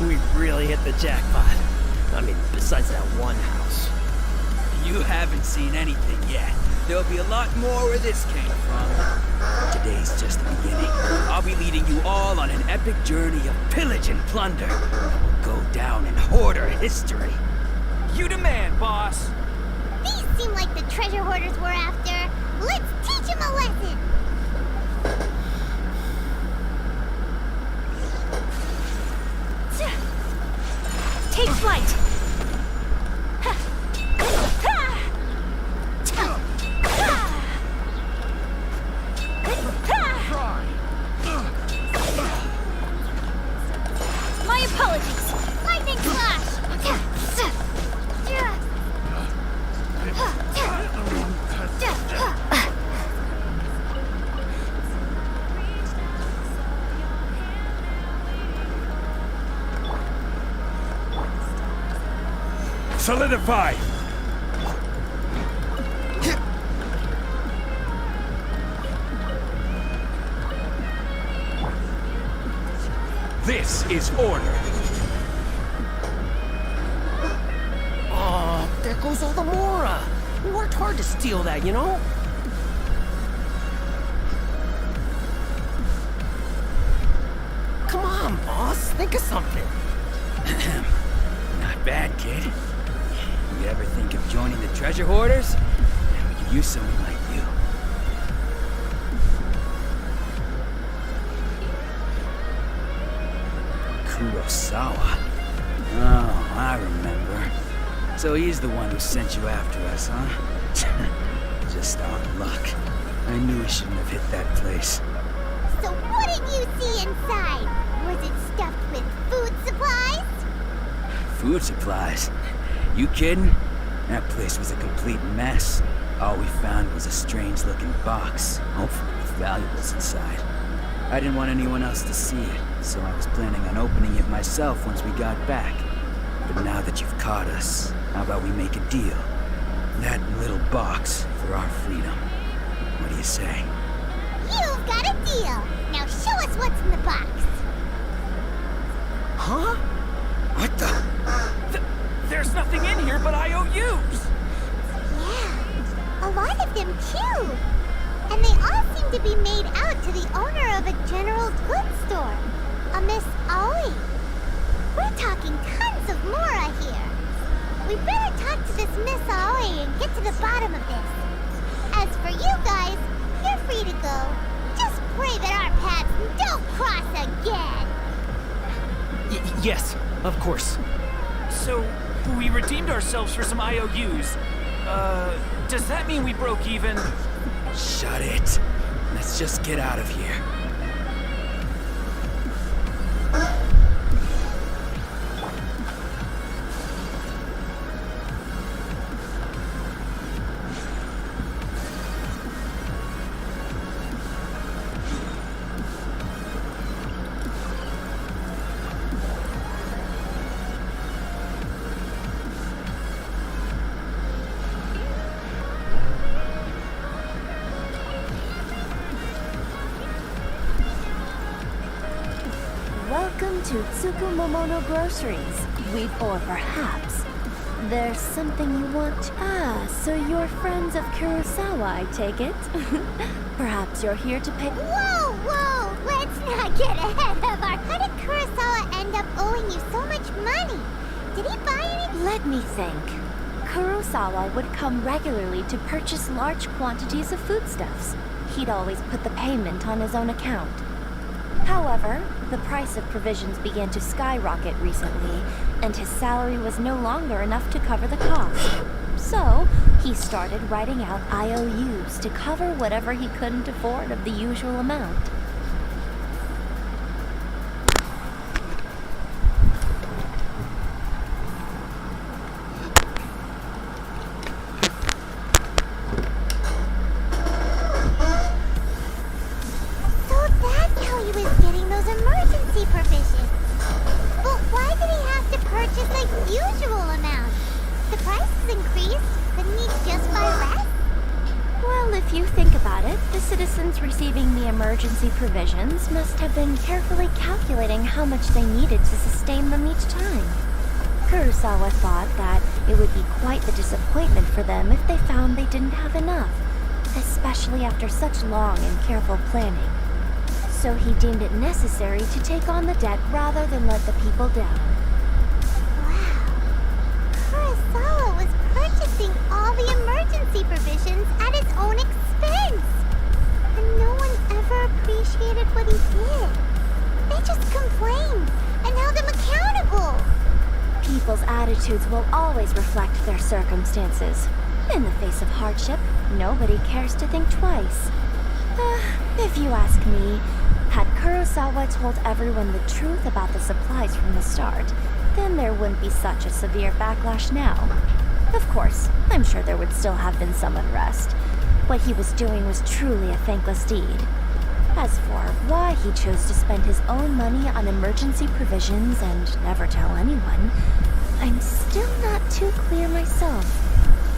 We really hit the jackpot. I mean, besides that one house. You haven't seen anything yet. There'll be a lot more where this came from. Today's just the beginning. I'll be leading you all on an epic journey of pillage and plunder. We'll go down in hoarder history. You demand, boss. These seem like the treasure hoarders we're after. Let's teach them a lesson. Take flight. My apologies. Lightning flash. Solidify! This is order. Oh, there goes all the Mora. We worked hard to steal that, you know? Come on, boss. Think of something. Not bad, kid. You ever think of joining the treasure hoarders? We could use someone like you. Kurosawa. Oh, I remember. So he's the one who sent you after us, huh? Just our luck. I knew we shouldn't have hit that place. So what did you see inside? Was it stuffed with food supplies? Food supplies? You kidding? That place was a complete mess. All we found was a strange-looking box, hopefully with valuables inside. I didn't want anyone else to see it, so I was planning on opening it myself once we got back. But now that you've caught us, how about we make a deal? That little box for our freedom. What do you say? You've got a deal. Now show us what's in the box. Huh? What the? There's nothing in here but IOUs! Yeah, a lot of them too. And they all seem to be made out to the owner of a general goods store, a Miss Aoi. We're talking tons of more, I hear. We better talk to this Miss Aoi and get to the bottom of this. As for you guys, you're free to go. Just pray that our paths don't cross again. Yes, of course. So, we redeemed ourselves for some IOUs. Does that mean we broke even? Shut it. Let's just get out of here. Welcome to Tsukumomono Groceries. Or perhaps there's something you want. Ah, so you're friends of Kurosawa, I take it? Perhaps you're here to pay. Whoa, whoa! Let's not get ahead of our. How did Kurosawa end up owing you so much money? Did he buy any? Let me think. Kurosawa would come regularly to purchase large quantities of foodstuffs. He'd always put the payment on his own account. However, the price of provisions began to skyrocket recently, and his salary was no longer enough to cover the cost. So, he started writing out IOUs to cover whatever he couldn't afford of the usual amount. Emergency provisions must have been carefully calculating how much they needed to sustain them each time. Kurosawa thought that it would be quite the disappointment for them if they found they didn't have enough, especially after such long and careful planning. So he deemed it necessary to take on the debt rather than let the people down. Wow. Kurosawa was purchasing all the emergency provisions at his own expense. And no one ever appreciated what he did. They just complained and held him accountable. People's attitudes will always reflect their circumstances. In the face of hardship, nobody cares to think twice. If you ask me, had Kurosawa told everyone the truth about the supplies from the start, then there wouldn't be such a severe backlash now. Of course, I'm sure there would still have been some unrest. What he was doing was truly a thankless deed. As for why he chose to spend his own money on emergency provisions and never tell anyone, I'm still not too clear myself.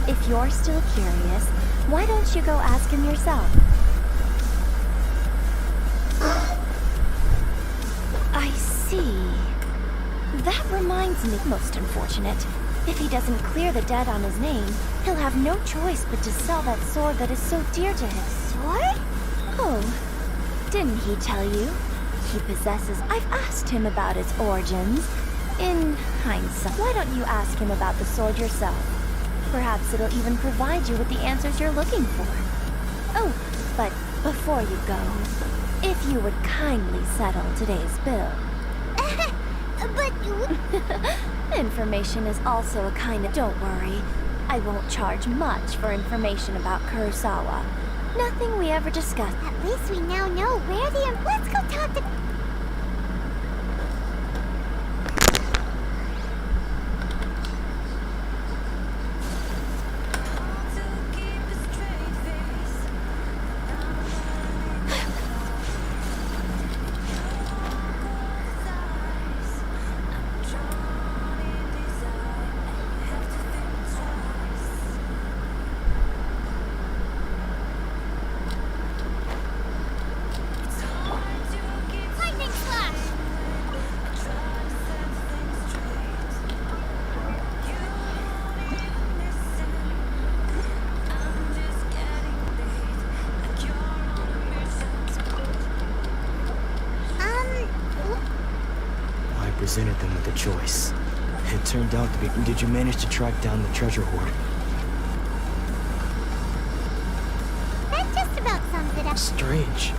If you're still curious, why don't you go ask him yourself? I see. That reminds me, most unfortunate. If he doesn't clear the debt on his name, he'll have no choice but to sell that sword that is so dear to him. Sword? Oh, didn't he tell you? He possesses... I've asked him about its origins. In hindsight, why don't you ask him about the sword yourself? Perhaps it'll even provide you with the answers you're looking for. Oh, but before you go, if you would kindly settle today's bill. But information is also a kind of... Don't worry. I won't charge much for information about Kurosawa. Nothing we ever discussed. At least we now know where the... Let's go talk to... presented them with a choice. It turned out to be, did you manage to track down the treasure hoard? That just about sums it up. Strange.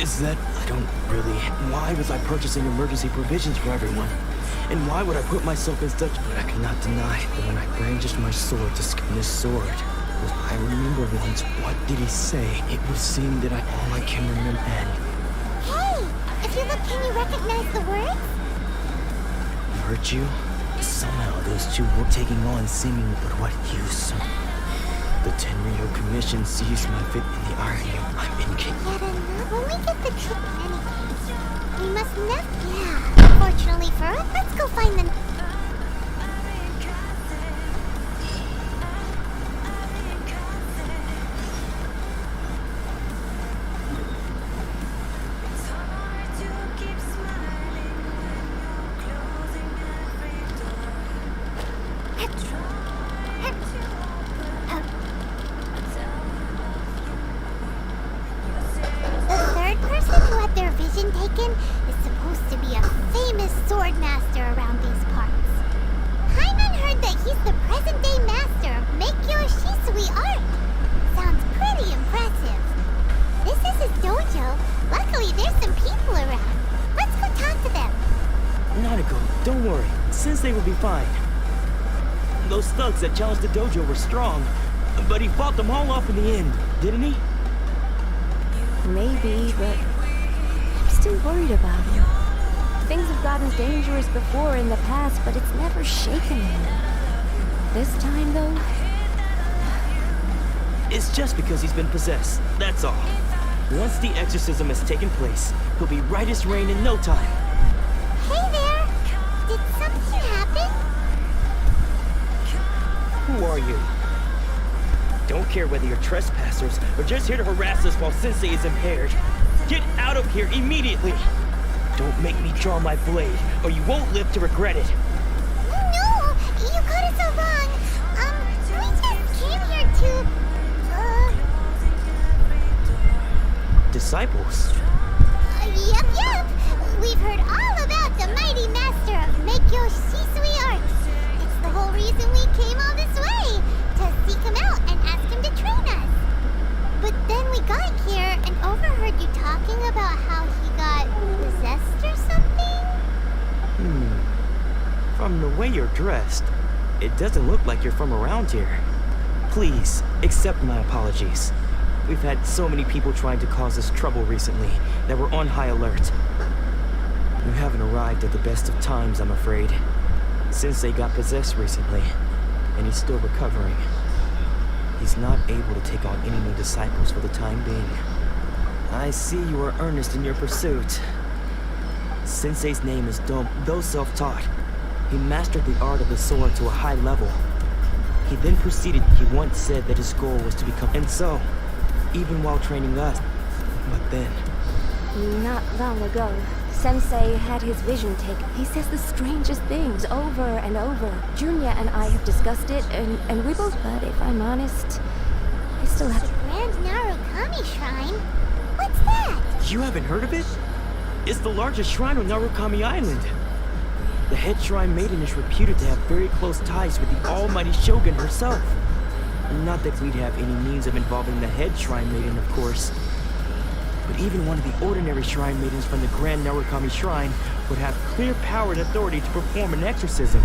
Is that I don't really... Why was I purchasing emergency provisions for everyone? And why would I put myself in such... But I cannot deny that when I brandished my sword to skin this sword, I remember once, what did he say? It would seem that all I can remember and... Hey! If you look, can you recognize the words? Hurt you? Somehow those two were taking on seemingly but what use? The Tenryo Commission sees my fit in the irony. I'm incapable. Yet another. When we get the trick in any case, we must never... Yeah. Fortunately for us, let's go find them. Taken is supposed to be a famous sword master around these parts. Hyman heard that he's the present-day master of Meikyo Shisui art. Sounds pretty impressive. This is his dojo. Luckily, there's some people around. Let's go talk to them. Nanako, don't worry. Sensei will be fine. Those thugs that challenged the dojo were strong, but he fought them all off in the end, didn't he? Maybe, but... still worried about him. Things have gotten dangerous before in the past, but it's never shaken him. This time, though... It's just because he's been possessed, that's all. Once the exorcism has taken place, he'll be right as rain in no time. Hey there! Did something happen? Who are you? Don't care whether you're trespassers or just here to harass us while Sensei is impaired. Get out of here immediately! Don't make me draw my blade, or you won't live to regret it. No! You got it so wrong! We just came here to... Disciples? Yep! We've heard all about the mighty master of Meikyo Shisui arts. It's the whole reason we came all this way, to seek him out and ask him to train us. But then we got here and overheard you talking about how he got possessed or something? From the way you're dressed, it doesn't look like you're from around here. Please, accept my apologies. We've had so many people trying to cause us trouble recently that we're on high alert. You haven't arrived at the best of times, I'm afraid. Sensei got possessed recently, and he's still recovering. He's not able to take on any new disciples for the time being. I see you are earnest in your pursuit. Sensei's name is Dom, though self-taught. He mastered the art of the sword to a high level. He then proceeded, he once said that his goal was to become, and so, even while training us, but then... Not long ago, Sensei had his vision taken. He says the strangest things over and over. Junya and I have discussed it, and we both, but if I'm honest, I still have... The Grand Narukami Shrine? What's that? You haven't heard of it? It's the largest shrine on Narukami Island. The head shrine maiden is reputed to have very close ties with the almighty Shogun herself. Not that we'd have any means of involving the head shrine maiden, of course. But even one of the ordinary shrine maidens from the Grand Narukami Shrine would have clear power and authority to perform an exorcism.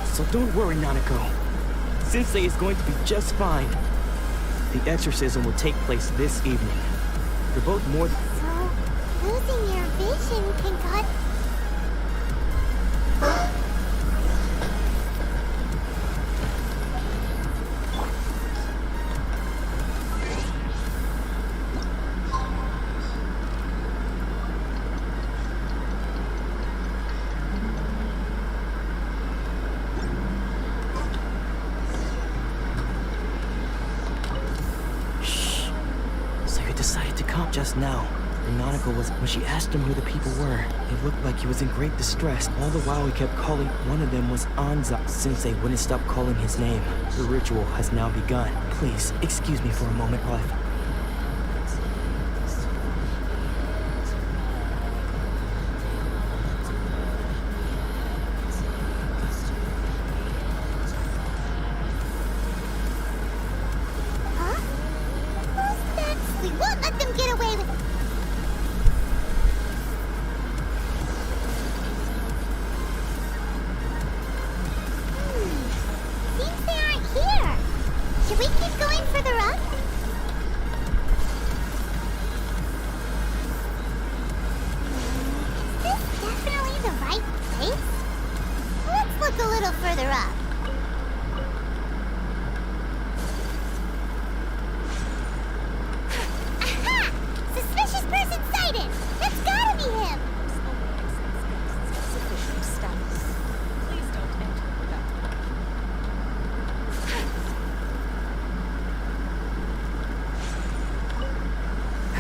So don't worry, Nanako. Sensei is going to be just fine. The exorcism will take place this evening. You're both more than... So, losing your vision can cut... Just now, Nanako was, when she asked him who the people were, it looked like he was in great distress. All the while he kept calling, one of them was Anza. Sensei wouldn't stop calling his name. The ritual has now begun. Please, excuse me for a moment while further up. Aha! Suspicious person sighted! That's gotta be him! Sufficient status. Please don't enter without.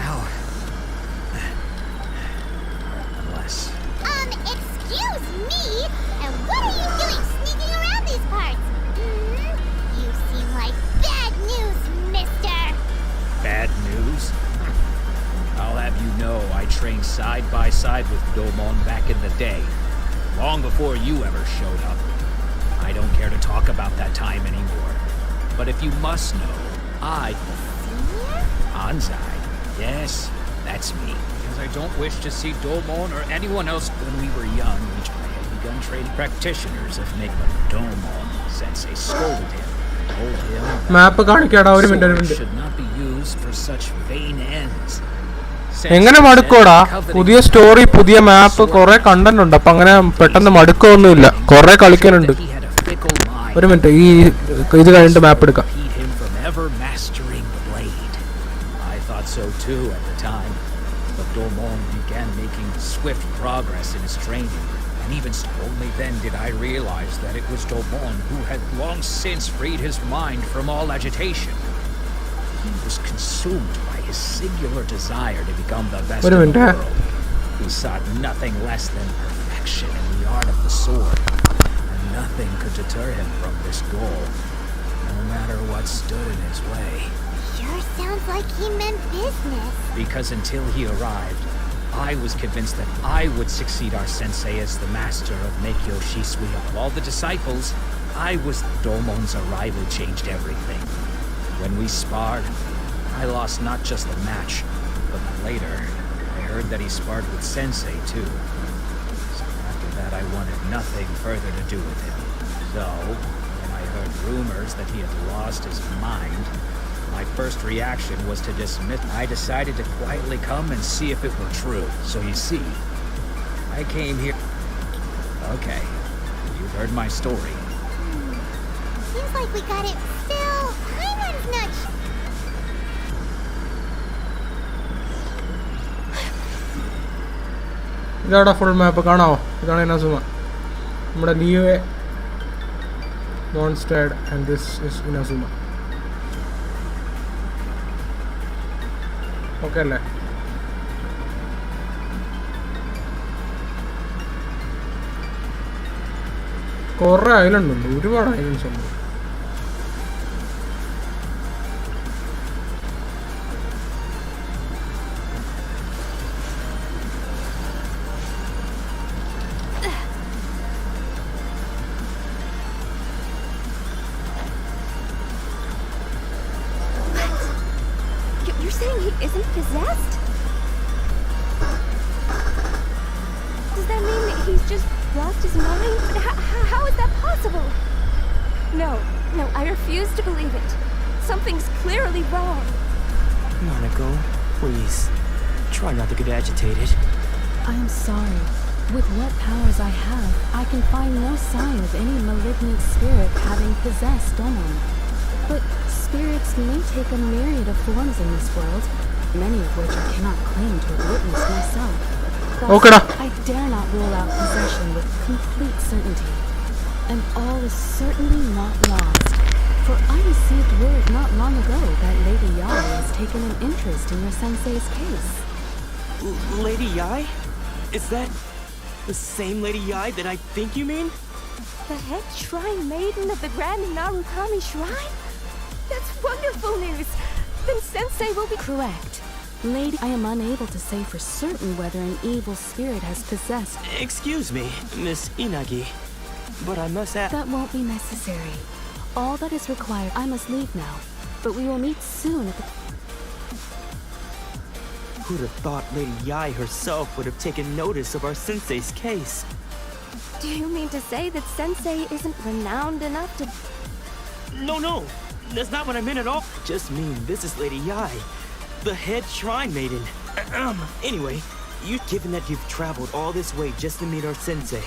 Ow. Bless. Excuse me? And what are you doing sneaking around these parts? You seem like bad news, mister! Bad news? I'll have you know I trained side by side with Domon back in the day. Long before you ever showed up. I don't care to talk about that time anymore. But if you must know, Anzai. Yes, that's me. Because I don't wish to see Domon or anyone else when we were young. I had begun training practitioners of Enigma. Domon sensei scolded him. Told him Map കാണിക്കാടാ should not be used for such vain ends. എങ്ങനെ മടുക്കോടാ പുതിയ story പുതിയ മാപ്പ് കുറെ content ഉണ്ട് അപ്പൊ അങ്ങനെ പെട്ടെന്ന് മടുക്കൊന്നുമില്ല കുറെ കളിക്കാനുണ്ട് ഒരു മിനിറ്റ് ഈ ഇത് കഴിഞ്ഞിട്ട് മാപ്പ് എടുക്കാം I thought so too at the time, but Domon began making swift progress in his training, and even only then did I realize that it was Domon who had long since freed his mind from all agitation. He was consumed by his singular desire to become the best in the world. He sought nothing less than perfection in the art of the sword, and nothing could deter him from this goal, no matter what stood in his way. Sure sounds like he meant business. Because until he arrived, I was convinced that I would succeed our sensei as the master of Meikyo Shisui. Of all the disciples, I was. Domon's arrival changed everything. When we sparred, I lost not just the match, but later, I heard that he sparred with Sensei too. So after that, I wanted nothing further to do with him. So, when I heard rumors that he had lost his mind, my first reaction was to dismiss. I decided to quietly come and see if it were true. So you see, I came here. Okay, you've heard my story. Seems like we got it. Still, Hyman's not. ഇതാടാ full map കാണാവോ ഇതാണ് Inazuma നമ്മുടെ ലിയോയെ Mondstadt and this is Inazuma okay അല്ലേ കുറേ island ഉണ്ട് ഒരുപാട് islands ഉണ്ട് Isn't possessed? Does that mean that he's just lost his mind? How is that possible? No, I refuse to believe it. Something's clearly wrong. Monaco, please, try not to get agitated. I am sorry. With what powers I have, I can find no sign of any malignant spirit having possessed Domon. But spirits may take a myriad of forms in this world, many of which I cannot claim to have witnessed myself. Thus, I dare not rule out possession with complete certainty. And all is certainly not lost, for I received word not long ago that Lady Yai has taken an interest in your sensei's case. Lady Yai? Is that the same Lady Yai that I think you mean? The head shrine maiden of the Grand Narukami Shrine? That's wonderful news! Then Sensei will be correct. Lady, I am unable to say for certain whether an evil spirit has possessed. Excuse me, Miss Inagi, but I must ask. That won't be necessary. All that is required. I must leave now, but we will meet soon at the. Who'd have thought Lady Yai herself would have taken notice of our sensei's case? Do you mean to say that Sensei isn't renowned enough to... No. That's not what I meant at all. I just mean this is Lady Yai, the head shrine maiden. Anyway, given that you've traveled all this way just to meet our sensei,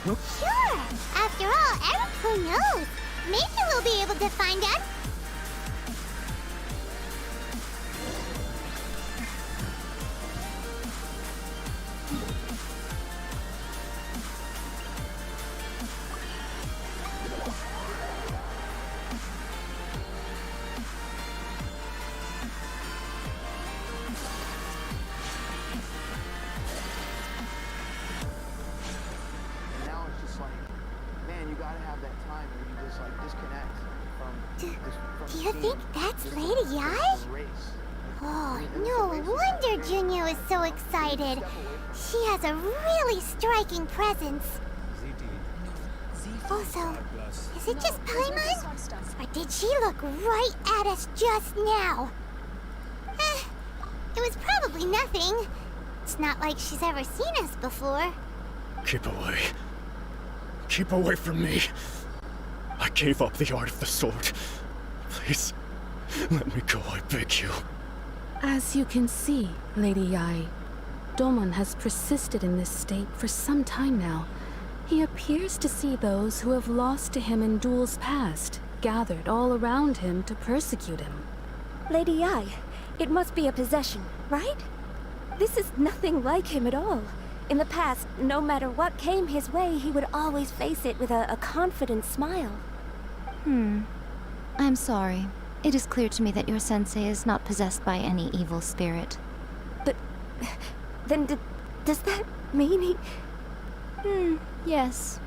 Sure. After all, Eric, who knows? Maybe we'll be able to find us. Do you think that's Lady Ai? Oh, no wonder Junior is so excited. She has a really striking presence. Also, is it just Paimon? Or did she look right at us just now? It was probably nothing. It's not like she's ever seen us before. Keep away. Keep away from me. I gave up the art of the sword. Please, let me go, I beg you. As you can see, Lady Ai, Domon has persisted in this state for some time now. He appears to see those who have lost to him in duels past, gathered all around him to persecute him. Lady Ai, it must be a possession, right? This is nothing like him at all. In the past, no matter what came his way, he would always face it with a confident smile. I'm sorry. It is clear to me that your sensei is not possessed by any evil spirit. But then does that mean he... Yes.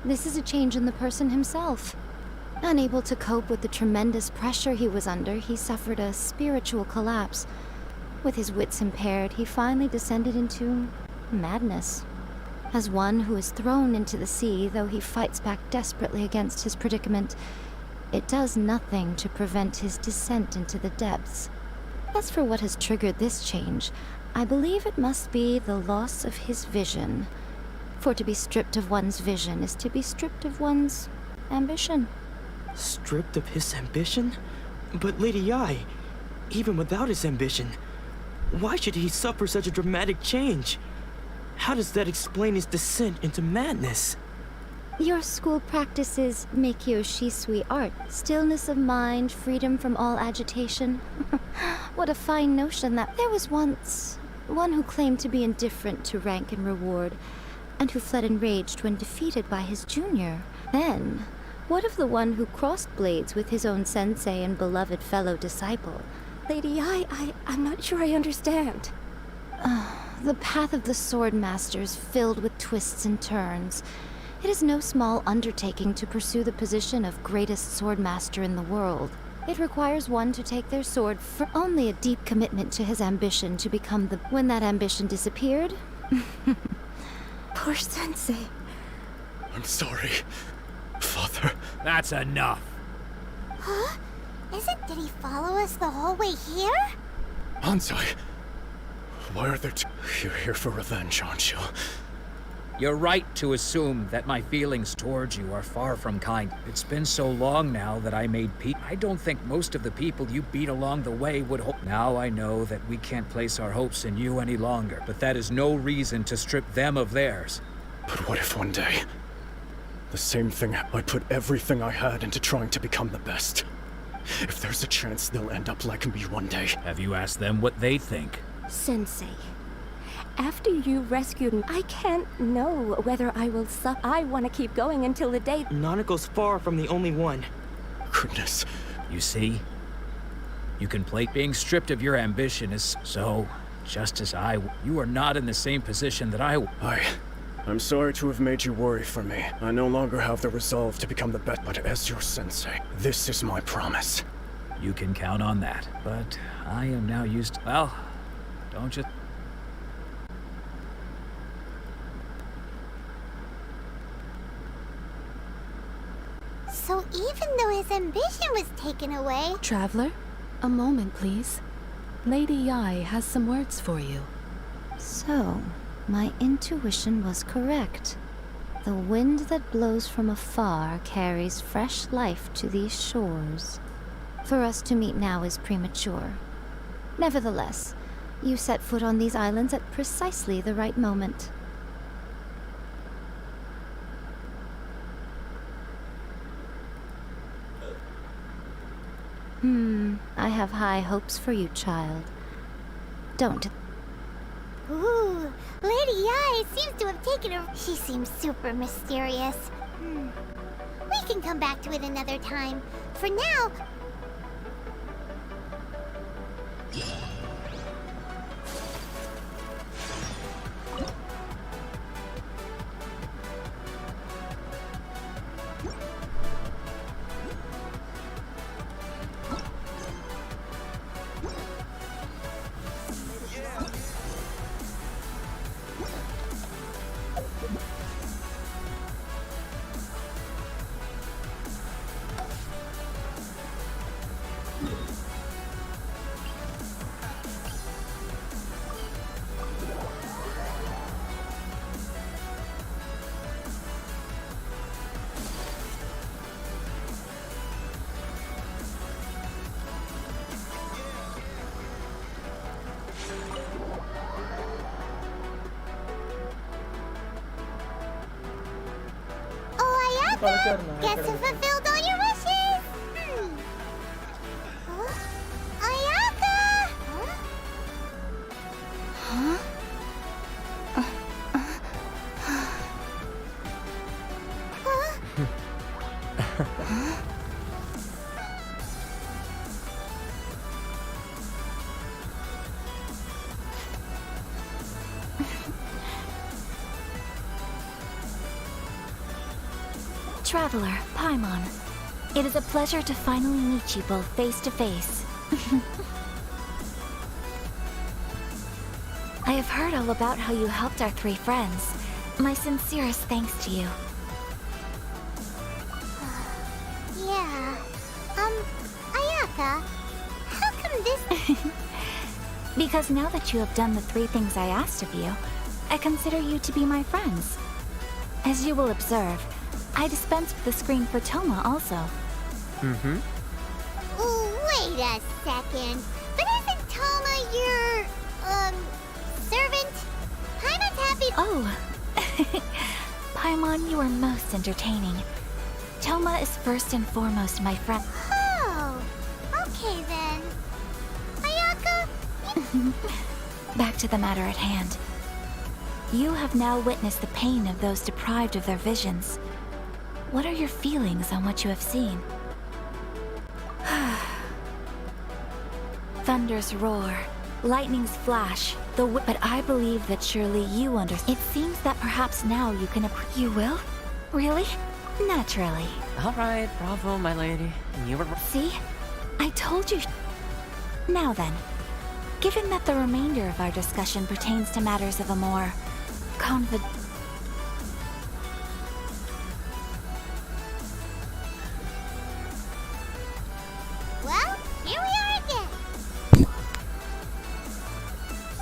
This is a change in the person himself. Unable to cope with the tremendous pressure he was under, he suffered a spiritual collapse. With his wits impaired, he finally descended into madness. As one who is thrown into the sea, though he fights back desperately against his predicament, it does nothing to prevent his descent into the depths. As for what has triggered this change, I believe it must be the loss of his vision. For to be stripped of one's vision is to be stripped of one's ambition. Stripped of his ambition? But Lady Ai, even without his ambition, why should he suffer such a dramatic change? How does that explain his descent into madness? Your school practices Meikyo Shisui art. Stillness of mind, freedom from all agitation. What a fine notion that there was once one who claimed to be indifferent to rank and reward, and who fled enraged when defeated by his junior. Then, what of the one who crossed blades with his own sensei and beloved fellow disciple? Lady Ai, I'm not sure I understand. The path of the sword master is filled with twists and turns. It is no small undertaking to pursue the position of greatest sword master in the world. It requires one to take their sword for only a deep commitment to his ambition to become the... When that ambition disappeared... Poor sensei. I'm sorry, Father. That's enough. Huh? Did he follow us the whole way here? Ansai, why are there You're here for revenge, aren't you? You're right to assume that my feelings towards you are far from kind. It's been so long now that I made peace. I don't think most of the people you beat along the way would hope. Now I know that we can't place our hopes in you any longer, but that is no reason to strip them of theirs. But what if one day, the same thing, I put everything I had into trying to become the best? If there's a chance they'll end up like me one day. Have you asked them what they think? Sensei, after you rescued me, I can't know whether I will suffer. I want to keep going until the day... Nanako's far from the only one. Goodness. You see? You can play being stripped of your ambition is so, just as you are not in the same position that I'm sorry to have made you worry for me. I no longer have the resolve to become the best, but as your sensei, this is my promise. You can count on that, but I am now used to... Well, don't you... So even though his ambition was taken away... Traveler, a moment, please. Lady Ai has some words for you. So, my intuition was correct. The wind that blows from afar carries fresh life to these shores. For us to meet now is premature. Nevertheless, you set foot on these islands at precisely the right moment. I have high hopes for you, child. Don't. Ooh, Lady Yai seems to have taken her. She seems super mysterious. We can come back to it another time. For now. Guess who fulfilled all your wishes? Huh? Ayaka! Huh? Traveler, Paimon. It is a pleasure to finally meet you both face to face. I have heard all about how you helped our three friends. My sincerest thanks to you. Yeah. Ayaka, how come this... Because now that you have done the three things I asked of you, I consider you to be my friends. As you will observe, I dispensed the screen for Toma also. Wait a second. But isn't Toma your, servant? Paimon's happy... Oh. Paimon, you are most entertaining. Toma is first and foremost my friend. Oh, okay then. Ayaka? Back to the matter at hand. You have now witnessed the pain of those deprived of their visions. What are your feelings on what you have seen? Thunders roar, lightnings flash, but I believe that surely you understand. It seems that perhaps now you can You will? Really? Naturally. Alright, bravo, my lady. You were... See? I told you. Now then, given that the remainder of our discussion pertains to matters of a more Well, here we are again.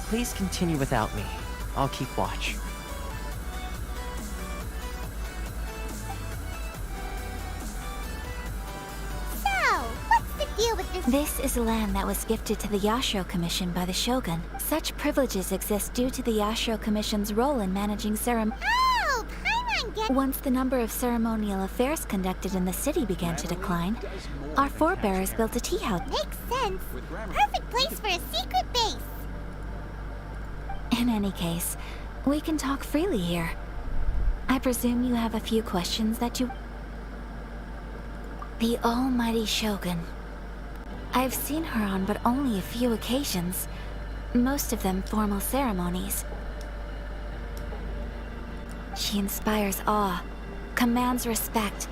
Please continue without me. I'll keep watch. This is land that was gifted to the Yashiro Commission by the Shogun. Such privileges exist due to the Yashiro Commission's role in managing ceremony. Oh, Paimon get... Once the number of ceremonial affairs conducted in the city began to decline, our forebears built a tea house. Makes sense. Perfect place for a secret base. In any case, we can talk freely here. I presume you have a few questions that you... The almighty Shogun. I've seen her on but only a few occasions, most of them formal ceremonies. She inspires awe, commands respect,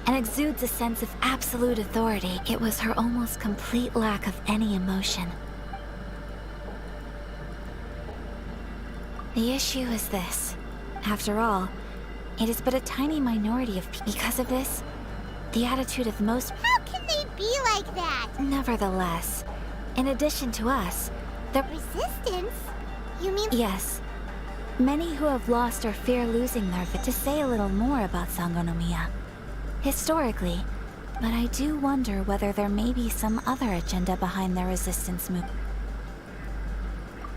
and exudes a sense of absolute authority. It was her almost complete lack of any emotion. The issue is this. After all, it is but a tiny minority of people. Because of this, the attitude of most... How can they be like that? Nevertheless, in addition to us, the... Resistance? You mean... Yes. Many who have lost or fear losing their... To say a little more about Sangonomiya. Historically, but I do wonder whether there may be some other agenda behind their resistance move.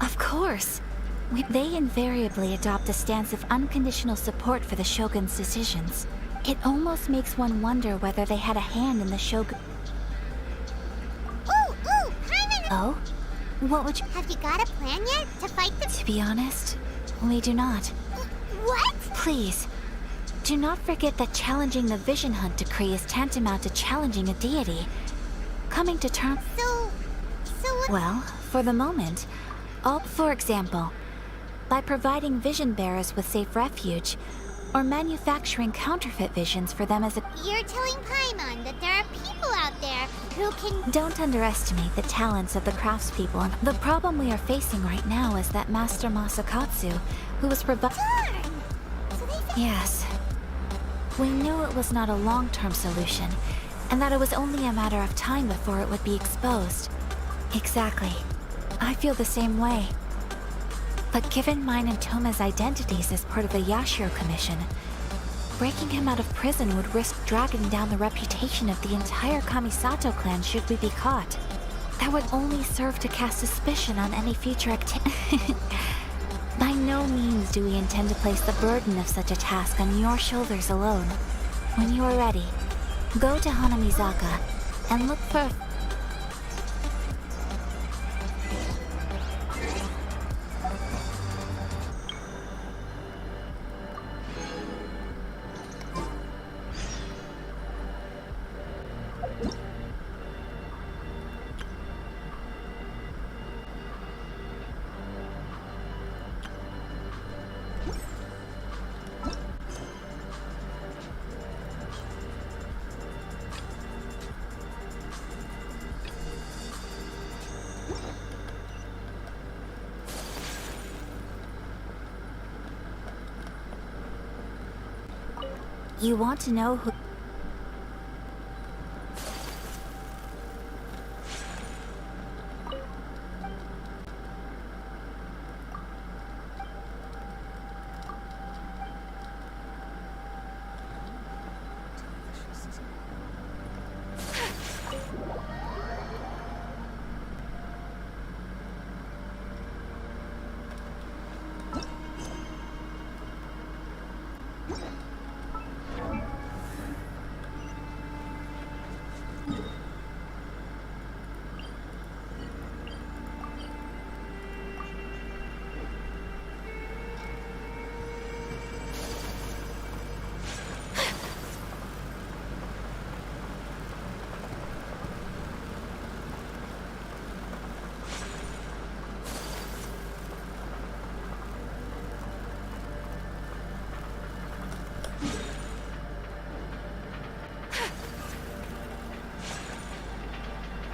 Of course! They invariably adopt a stance of unconditional support for the Shogun's decisions. It almost makes one wonder whether they had a hand in the Shogun... Ooh! Oh? What would you... Have you got a plan yet to fight the... To be honest, we do not. What? Please, do not forget that challenging the Vision Hunt decree is tantamount to challenging a deity. Coming to terms... So what... Well, for the moment, for example, by providing vision bearers with safe refuge, or manufacturing counterfeit visions for them as a... You're telling Paimon that there are people out there who can... Don't underestimate the talents of the craftspeople. The problem we are facing right now is that Master Masakatsu, who was Yes. We knew it was not a long-term solution, and that it was only a matter of time before it would be exposed. Exactly. I feel the same way. But given mine and Toma's identities as part of the Yashiro Commission, breaking him out of prison would risk dragging down the reputation of the entire Kamisato clan should we be caught. That would only serve to cast suspicion on any future activity. By no means do we intend to place the burden of such a task on your shoulders alone. When you are ready, go to Hanamizaka and look for... You want to know who...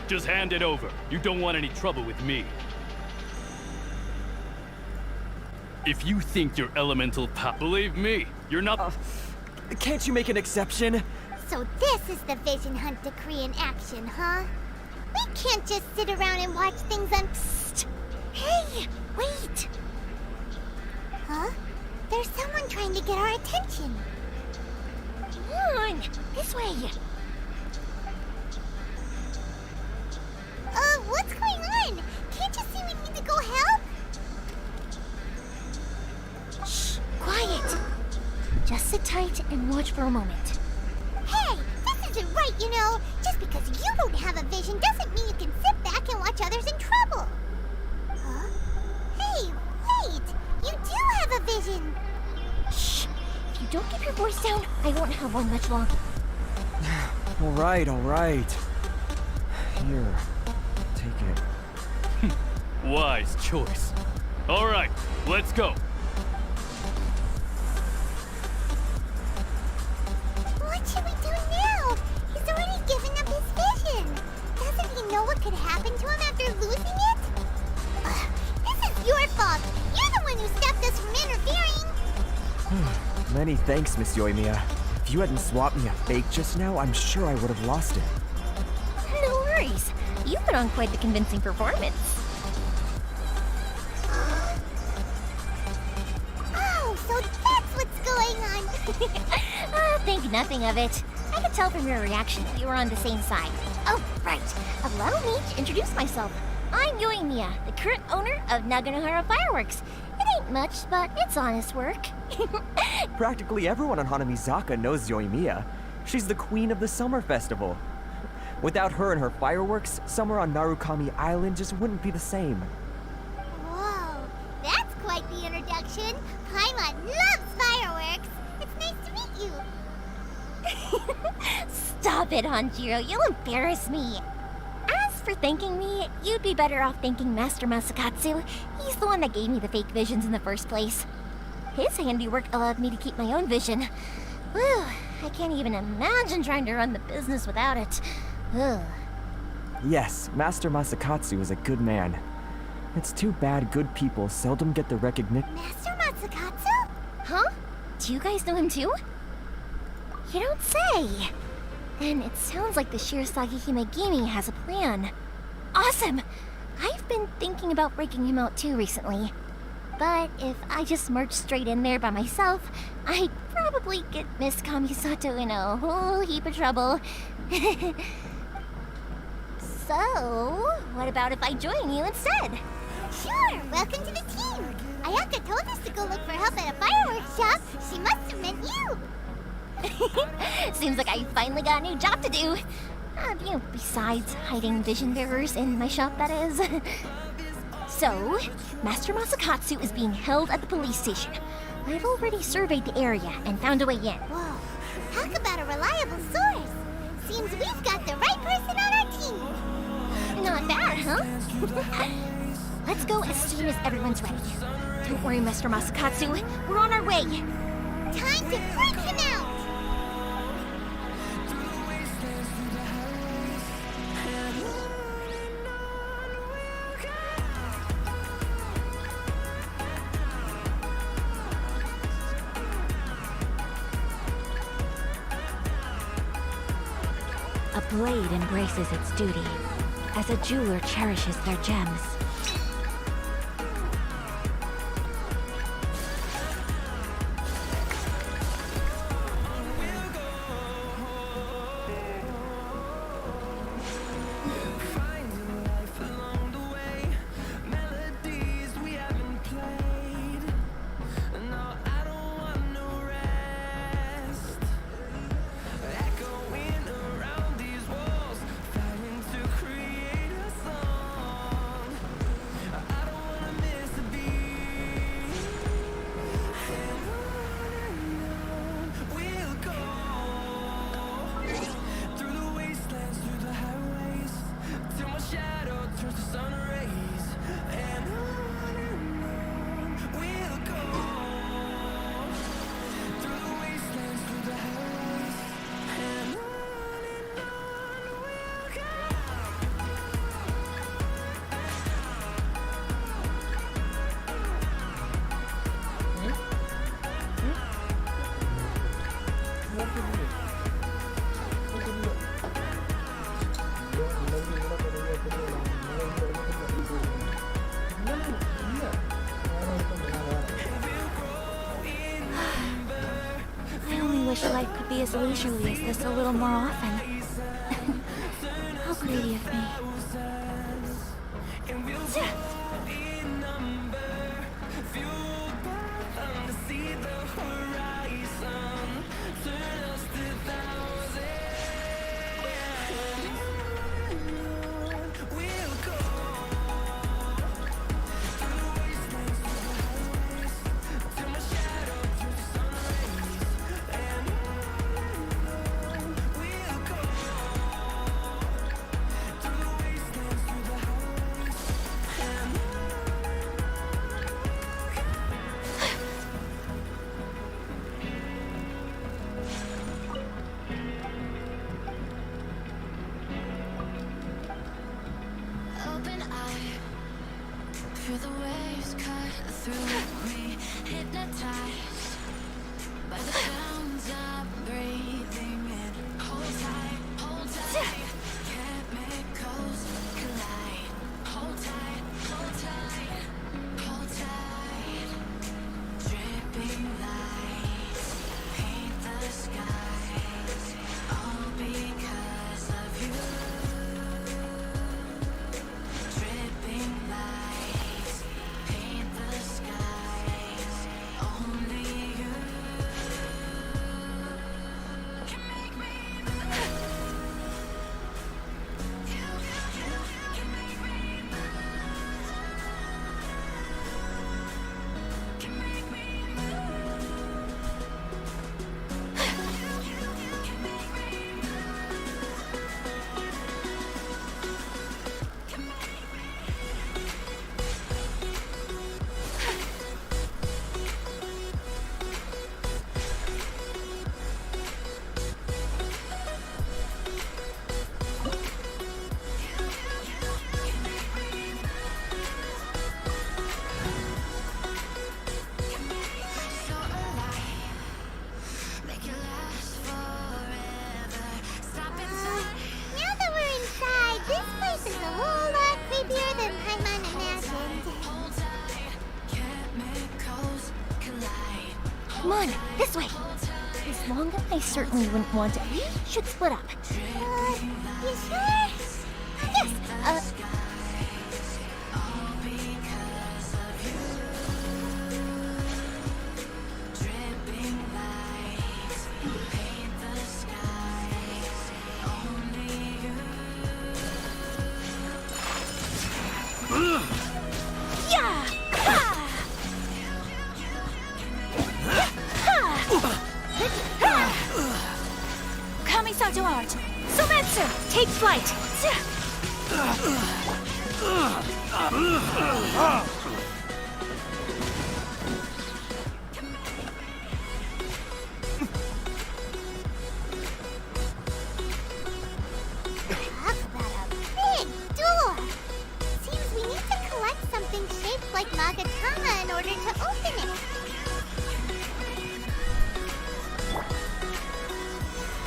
Just hand it over. You don't want any trouble with me. If you think you're elemental believe me, you're not... Can't you make an exception? So this is the Vision Hunt decree in action, huh? We can't just sit around and watch things Psst! Hey, wait! Huh? There's someone trying to get our attention. Come on, this way. What's going on? Can't you see we need to go help? Shh, quiet. Just sit tight and watch for a moment. Hey, this isn't right, you know. Just because you don't have a vision doesn't mean you can sit back and watch others in trouble. Huh? Hey, wait. You do have a vision. Shh. If you don't keep your voice down, I won't have one much longer. All right. Here. Take it. Wise choice. All right, let's go. What should we do now? He's already given up his vision. Doesn't he know what could happen to him after losing it? This is your fault. You're the one who stopped us from interfering. Many thanks, Miss Yoimiya. If you hadn't swapped me a fake just now, I'm sure I would have lost it. No worries. You put on quite the convincing performance. Oh, so that's what's going on. Think nothing of it. I could tell from your reaction that you were on the same side. Oh, right. Allow me to introduce myself. I'm Yoimiya, the current owner of Naganohara Fireworks. It ain't much, but it's honest work. Practically everyone on Hanamizaka knows Yoimiya. She's the queen of the summer festival. Without her and her fireworks, summer on Narukami Island just wouldn't be the same. Whoa, that's quite the introduction. Paimon loves fireworks. It's nice to meet you. Stop it, Hanjiro. You'll embarrass me. As for thanking me, you'd be better off thanking Master Masakatsu. He's the one that gave me the fake visions in the first place. His handiwork allowed me to keep my own vision. Whew, I can't even imagine trying to run the business without it. Ugh. Yes, Master Masakatsu is a good man. It's too bad good people seldom get the recognition. Master Masakatsu? Huh? Do you guys know him too? You don't say. Then it sounds like the Shirasagi Himegimi has a plan. Awesome! I've been thinking about breaking him out too recently. But if I just marched straight in there by myself, I'd probably get Miss Kamisato in a whole heap of trouble. So, what about if I join you instead? Sure, welcome to the team. Ayaka told us to go look for help at a fireworks shop. She must have meant you. Seems like I finally got a new job to do. Besides hiding vision bearers in my shop, that is. So, Master Masakatsu is being held at the police station. I've already surveyed the area and found a way in. Whoa, talk about a reliable source. Seems we've got the right person on our team. Not bad, huh? Let's go as soon as everyone's ready. Don't worry, Master Masakatsu. We're on our way. Time to freak him out! A blade embraces its duty, as a jeweler cherishes their gems. Life could be as leisurely as this a little more often. How greedy of me. Feel the waves cut through me, hypnotized by the sounds I'm breathing in. Hold tight, chemicals collide. Hold tight, dripping lights paint the skies, all because of you. Dripping lights paint the skies, only Come on, this way. This long guy certainly wouldn't want to. We should split up. You sure? Yes. Kamisato art. Sometsu, take flight. Talk about a big door. Seems we need to collect something shaped like Magatama in order to open it.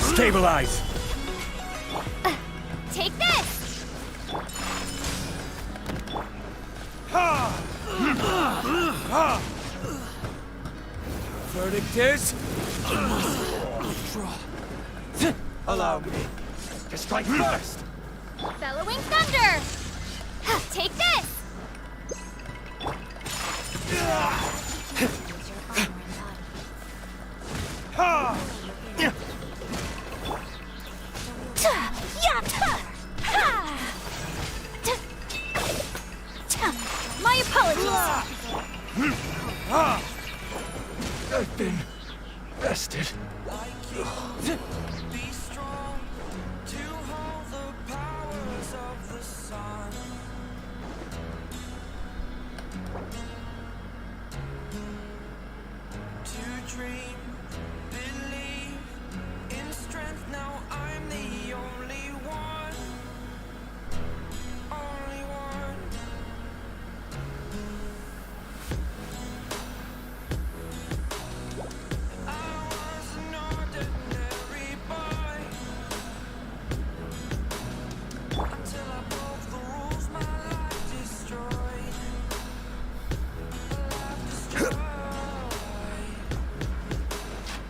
Stabilize! Take this! Verdict is... Allow me to strike first! Bellowing thunder! Take this! My apologies. I've been bested.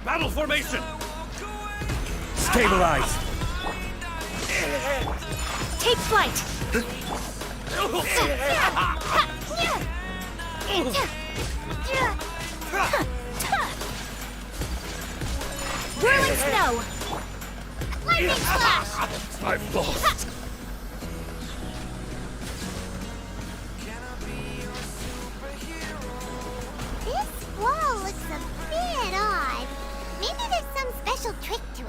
Battle formation! Stabilize! Take flight. Whirling snow. Lightning flash! I've lost! This wall looks a bit odd. Maybe there's some special trick to it.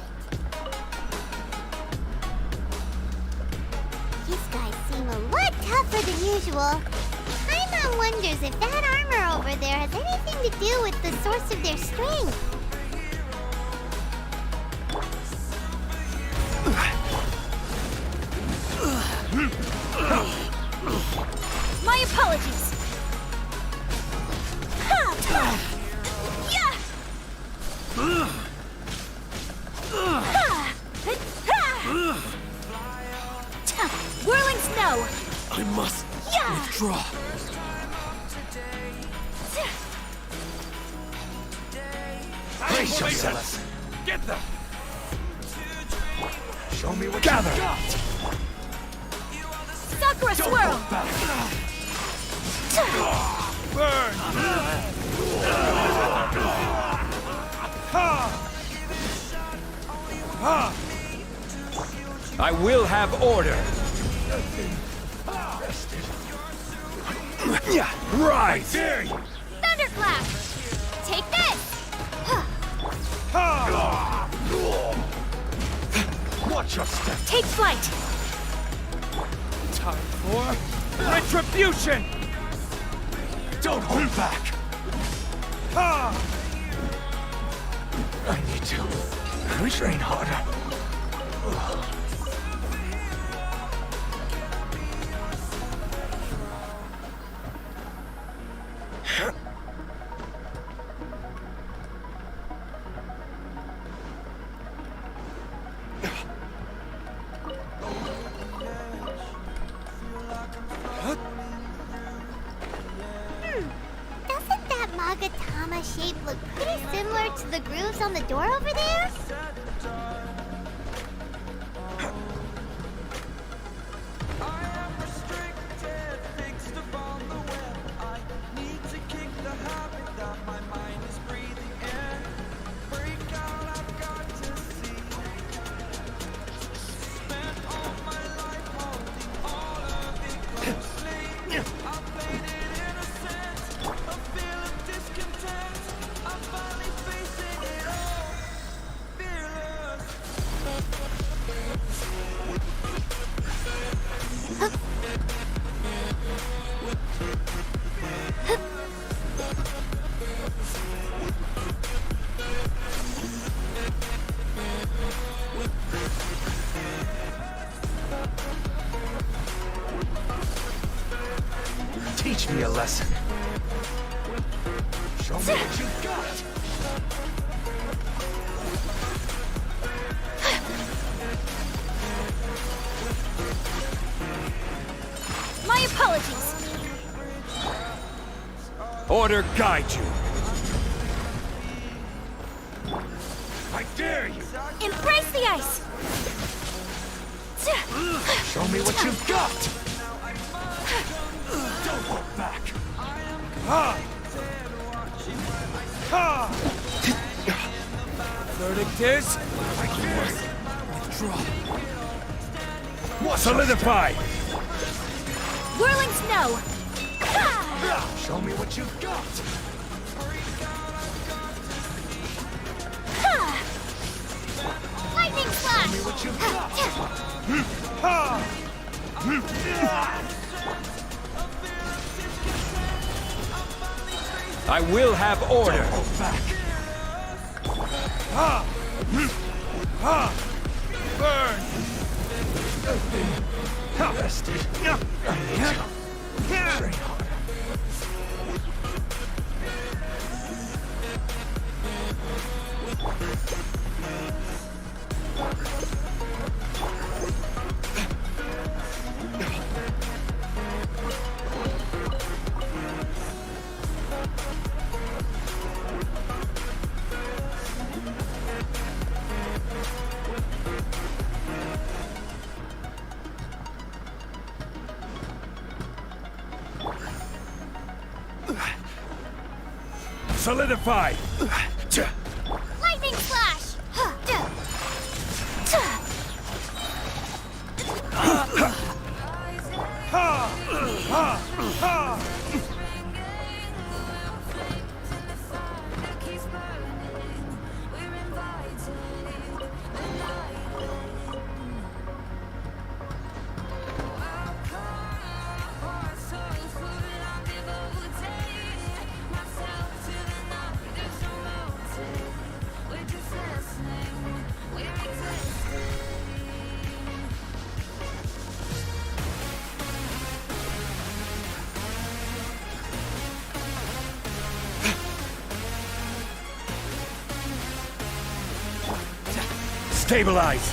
These guys seem a lot tougher than usual. Paimon wonders if that armor over there has anything to do with the source of their strength. My apologies. Whirling snow. I must withdraw. Brace yourselves! Get them! Show me what you got! Sakura swirl. Burn! I will have order! Right! Thunderclap! Take this! Watch your step! Take flight. Time for retribution! Don't hold back! I need to train harder. Doesn't that Magatama shape look pretty similar to the grooves on the door over there. Teach me a lesson. Show me what you got. My apologies. Order guide you. I dare you. Embrace the ice. Show me what you've got. Don't hold back. Ha! Ha! Verdict is... withdraw. Solidify! Whirling snow. Show me what you've got. Lightning slash. Show me what you've got. I will have order. Ha! Ha! Burn! Bested. Train harder. Solidify! Lightning slash. Stabilize!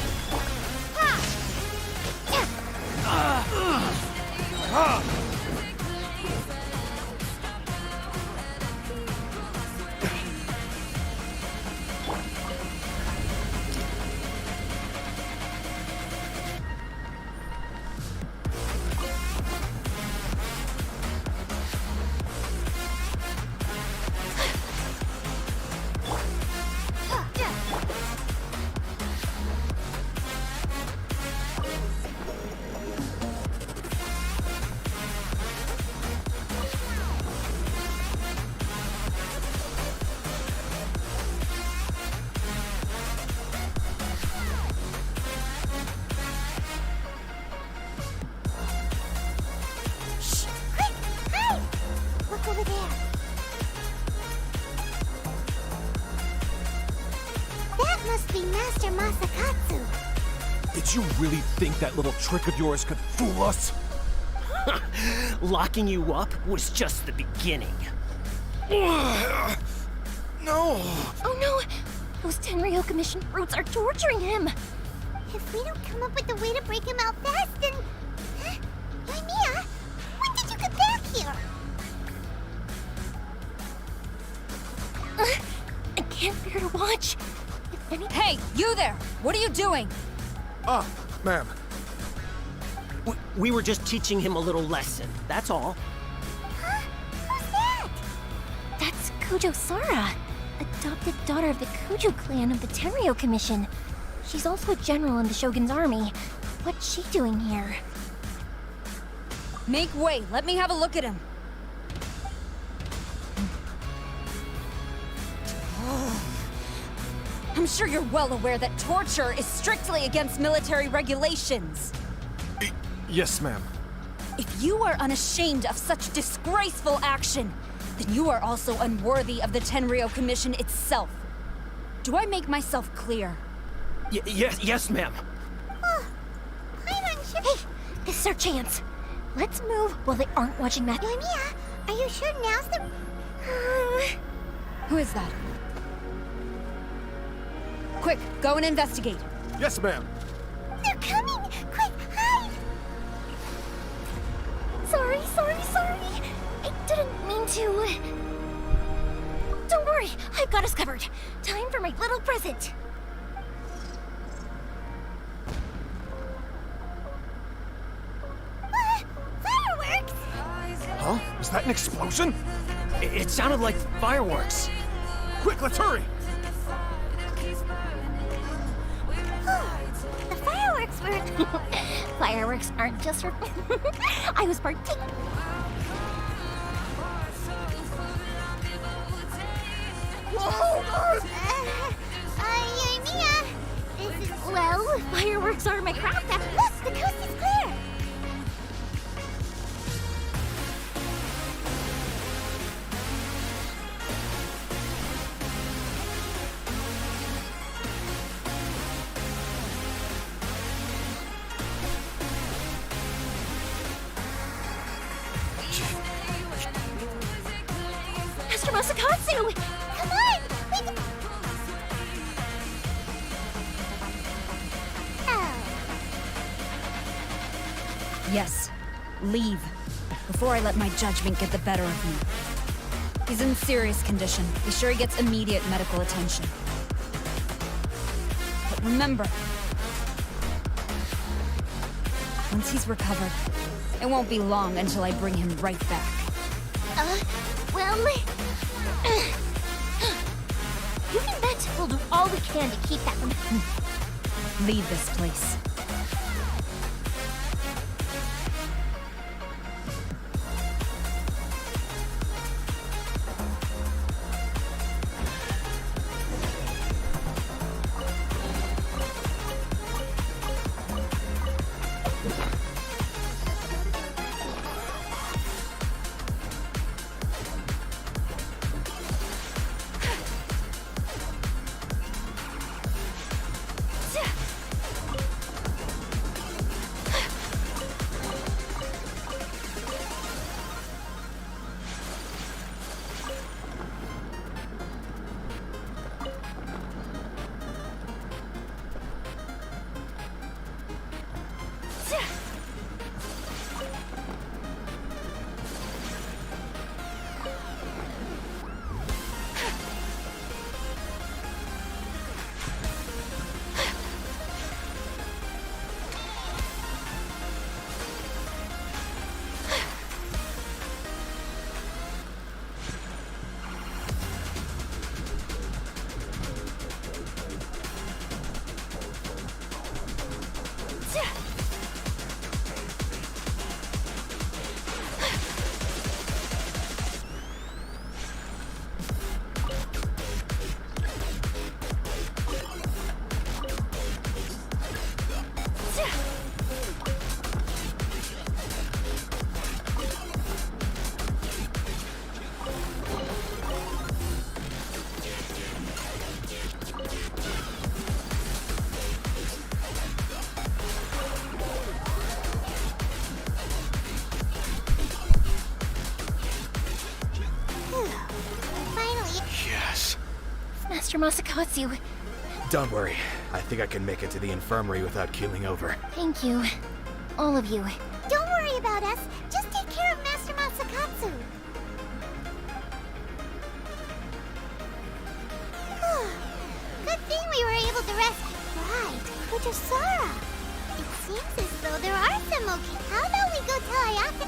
Over there. That must be Master Masakatsu. Did you really think that little trick of yours could fool us? Locking you up was just the beginning. No! Oh no! Those Tenryou Commission brutes are torturing him! If we don't come up with a way to break him out fast, then... Mia, when did you get back here? can't bear to watch. Hey, you there! What are you doing? Ma'am. We were just teaching him a little lesson, that's all. Huh? Who's that? That's Kujo Sara, adopted daughter of the Kujo clan of the Tenryo Commission. She's also a general in the Shogun's army. What's she doing here? Make way, let me have a look at him. I'm sure you're well aware that torture is strictly against military regulations. Yes, ma'am. If you are unashamed of such disgraceful action, then you are also unworthy of the Tenryo Commission itself. Do I make myself clear? Yes, ma'am. I'm unsure. Hey, this is our chance. Let's move while they aren't watching that. Yunia, are you sure now's the... Who is that? Quick, go and investigate. Yes, ma'am. They're coming! Quick, hide! Sorry. I didn't mean to. Don't worry, I've got us covered. Time for my little present. Fireworks! Huh? Was that an explosion? It sounded like fireworks. Quick, let's hurry! The fireworks were... Fireworks aren't just for... I was partaking... Yunia, this is... Well, fireworks are my craft. Look, the coast is clear. Master Masakatsu! Come on! We can... Yes, leave. Before I let my judgment get the better of me. He's in serious condition. Be sure he gets immediate medical attention. But remember, once he's recovered, it won't be long until I bring him right back. Well... You can bet we'll do all we can to keep that one. Leave this place. Master Masakatsu. Don't worry. I think I can make it to the infirmary without keeling over. Thank you. All of you. Don't worry about us. Just take care of Master Masakatsu. Kujosara! It seems as though there are some okay. How about we go tell Ayaka?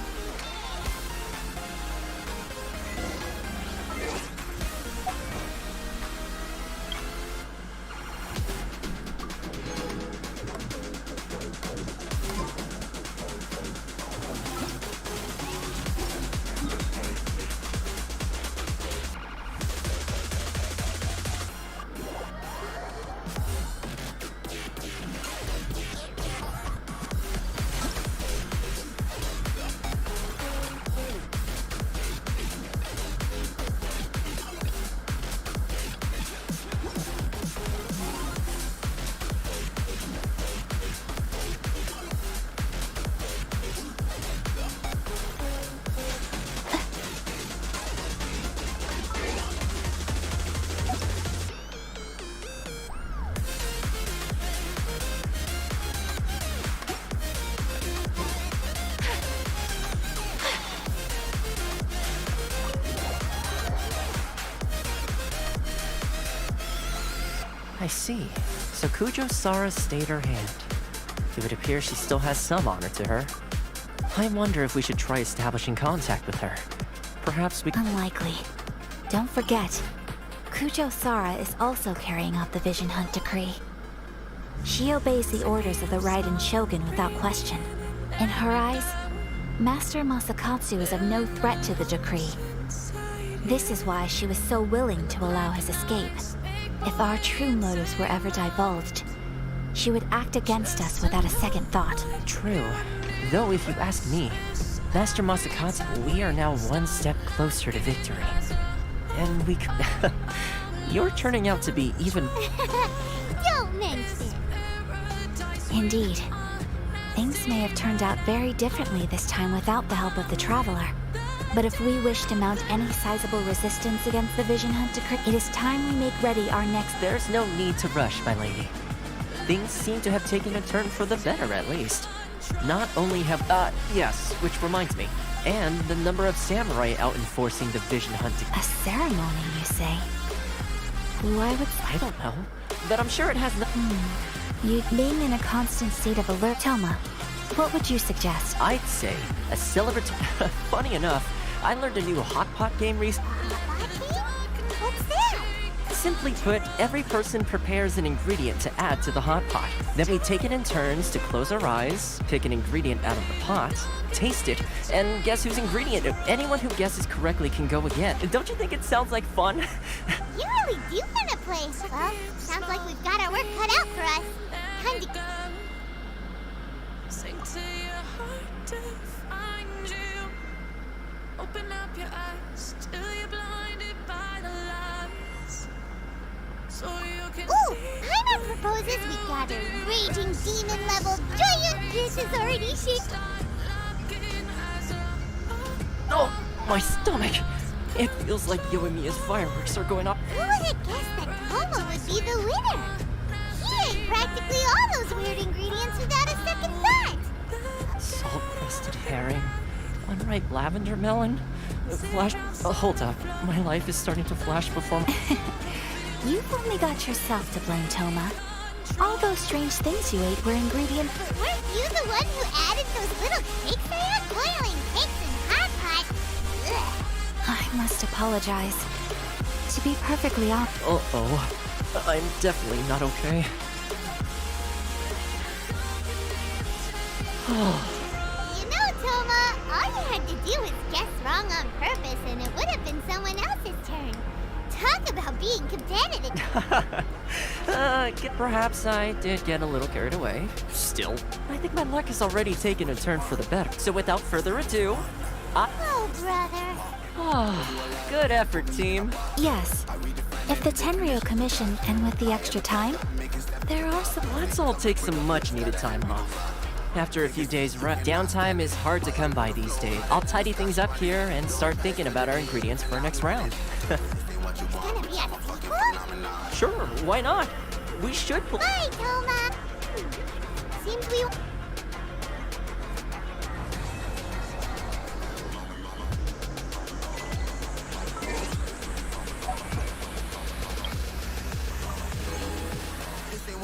I see. So Kujosara stayed her hand. It would appear she still has some honor to her. I wonder if we should try establishing contact with her. Perhaps we... Unlikely. Don't forget, Kujosara is also carrying out the Vision Hunt decree. She obeys the orders of the Raiden Shogun without question. In her eyes, Master Masakatsu is of no threat to the decree. This is why she was so willing to allow his escape. If our true motives were ever divulged, she would act against us without a second thought. True. Though if you ask me, Master Masakatsu, we are now one step closer to victory. And we could... You're turning out to be even... Don't mention. Indeed. Things may have turned out very differently this time without the help of the Traveler. But if we wish to mount any sizable resistance against the Vision Hunt decree, it is time we make ready our next... There's no need to rush, my lady. Things seem to have taken a turn for the better, at least. Not only have... yes, which reminds me. And the number of samurai out enforcing the Vision Hunt decree. A ceremony, you say? Why would... I don't know. But I'm sure it has no... You being in a constant state of alert, Toma, what would you suggest? I'd say a celebratory... Funny enough, I learned a new hot pot game recently. What's that? Simply put, every person prepares an ingredient to add to the hot pot. Then we take it in turns to close our eyes, pick an ingredient out of the pot, taste it, and guess whose ingredient. Anyone who guesses correctly can go again. Don't you think it sounds like fun? You really do want to play. Well, sounds like we've got our work cut out for us. Time to... Sing to your heart to find you. Open up your eyes till you're blinded by the lights. So you can see. Paimon proposes we got a raging demon level giant. This is already shit. Oh, my stomach! It feels like Yoimiya's fireworks are going off. Who would have guessed that Toma would be the winner? He ate practically all those weird ingredients without a second thought. Salt-crusted herring, unripe lavender melon, flash... hold up, my life is starting to flash before my... You've only got yourself to blame, Toma. All those strange things you ate were ingredients... Weren't you the one who added those little cakes I had? Boiling cakes and hot pot. Ugh. I must apologize. To be perfectly honest... Uh-oh. I'm definitely not okay. You know, Toma, all you had to do was guess wrong on purpose and it would have been someone else's turn. Talk about being competitive. Perhaps I did get a little carried away. Still, I think my luck has already taken a turn for the better. So without further ado, Oh, brother. Good effort, team. Yes. If the Tenryo Commission and with the extra time, there are some... Let's all take some much-needed time off. After a few days rest, downtime is hard to come by these days. I'll tidy things up here and start thinking about our ingredients for our next round. It's gonna be a sequel? Sure, why not? We should... Bye, Toma. Seems we...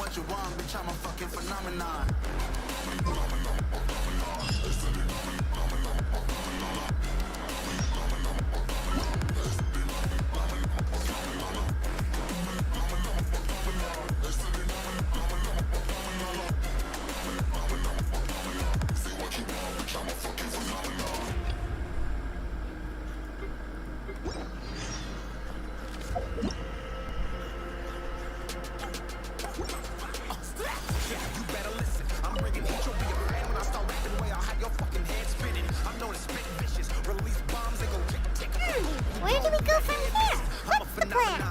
what you want, bitch, I'm a fucking phenomenon. Where do we go from here? What's the plan?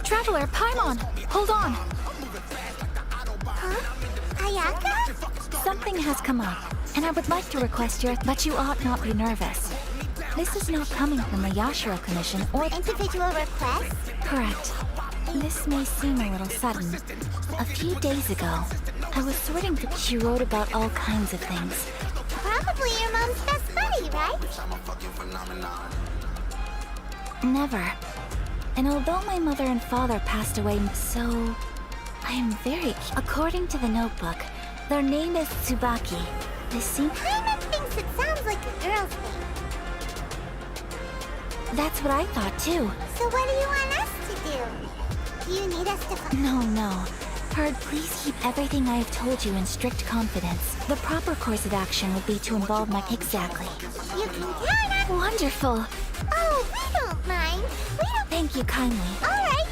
Traveler, Paimon, hold on. Huh? Ayaka? Something has come up, and I would like to request but you ought not be nervous. This is not coming from the Yashiro Commission or Individual request? Correct. This may seem a little sudden. A few days ago, I was sorting through. She wrote about all kinds of things. Probably your mom's best buddy, right? Never. And although my mother and father passed away, so I am very. According to the notebook, their name is Tsubaki. This seems. Paimon thinks it sounds like a girl's name. That's what I thought too. So what do you want us to do? Do you need us to... No. Herd, please keep everything I have told you in strict confidence. The proper course of action would be to involve my... Exactly. You can count on... Wonderful. Oh, we don't mind. We don't... Thank you kindly. Alright,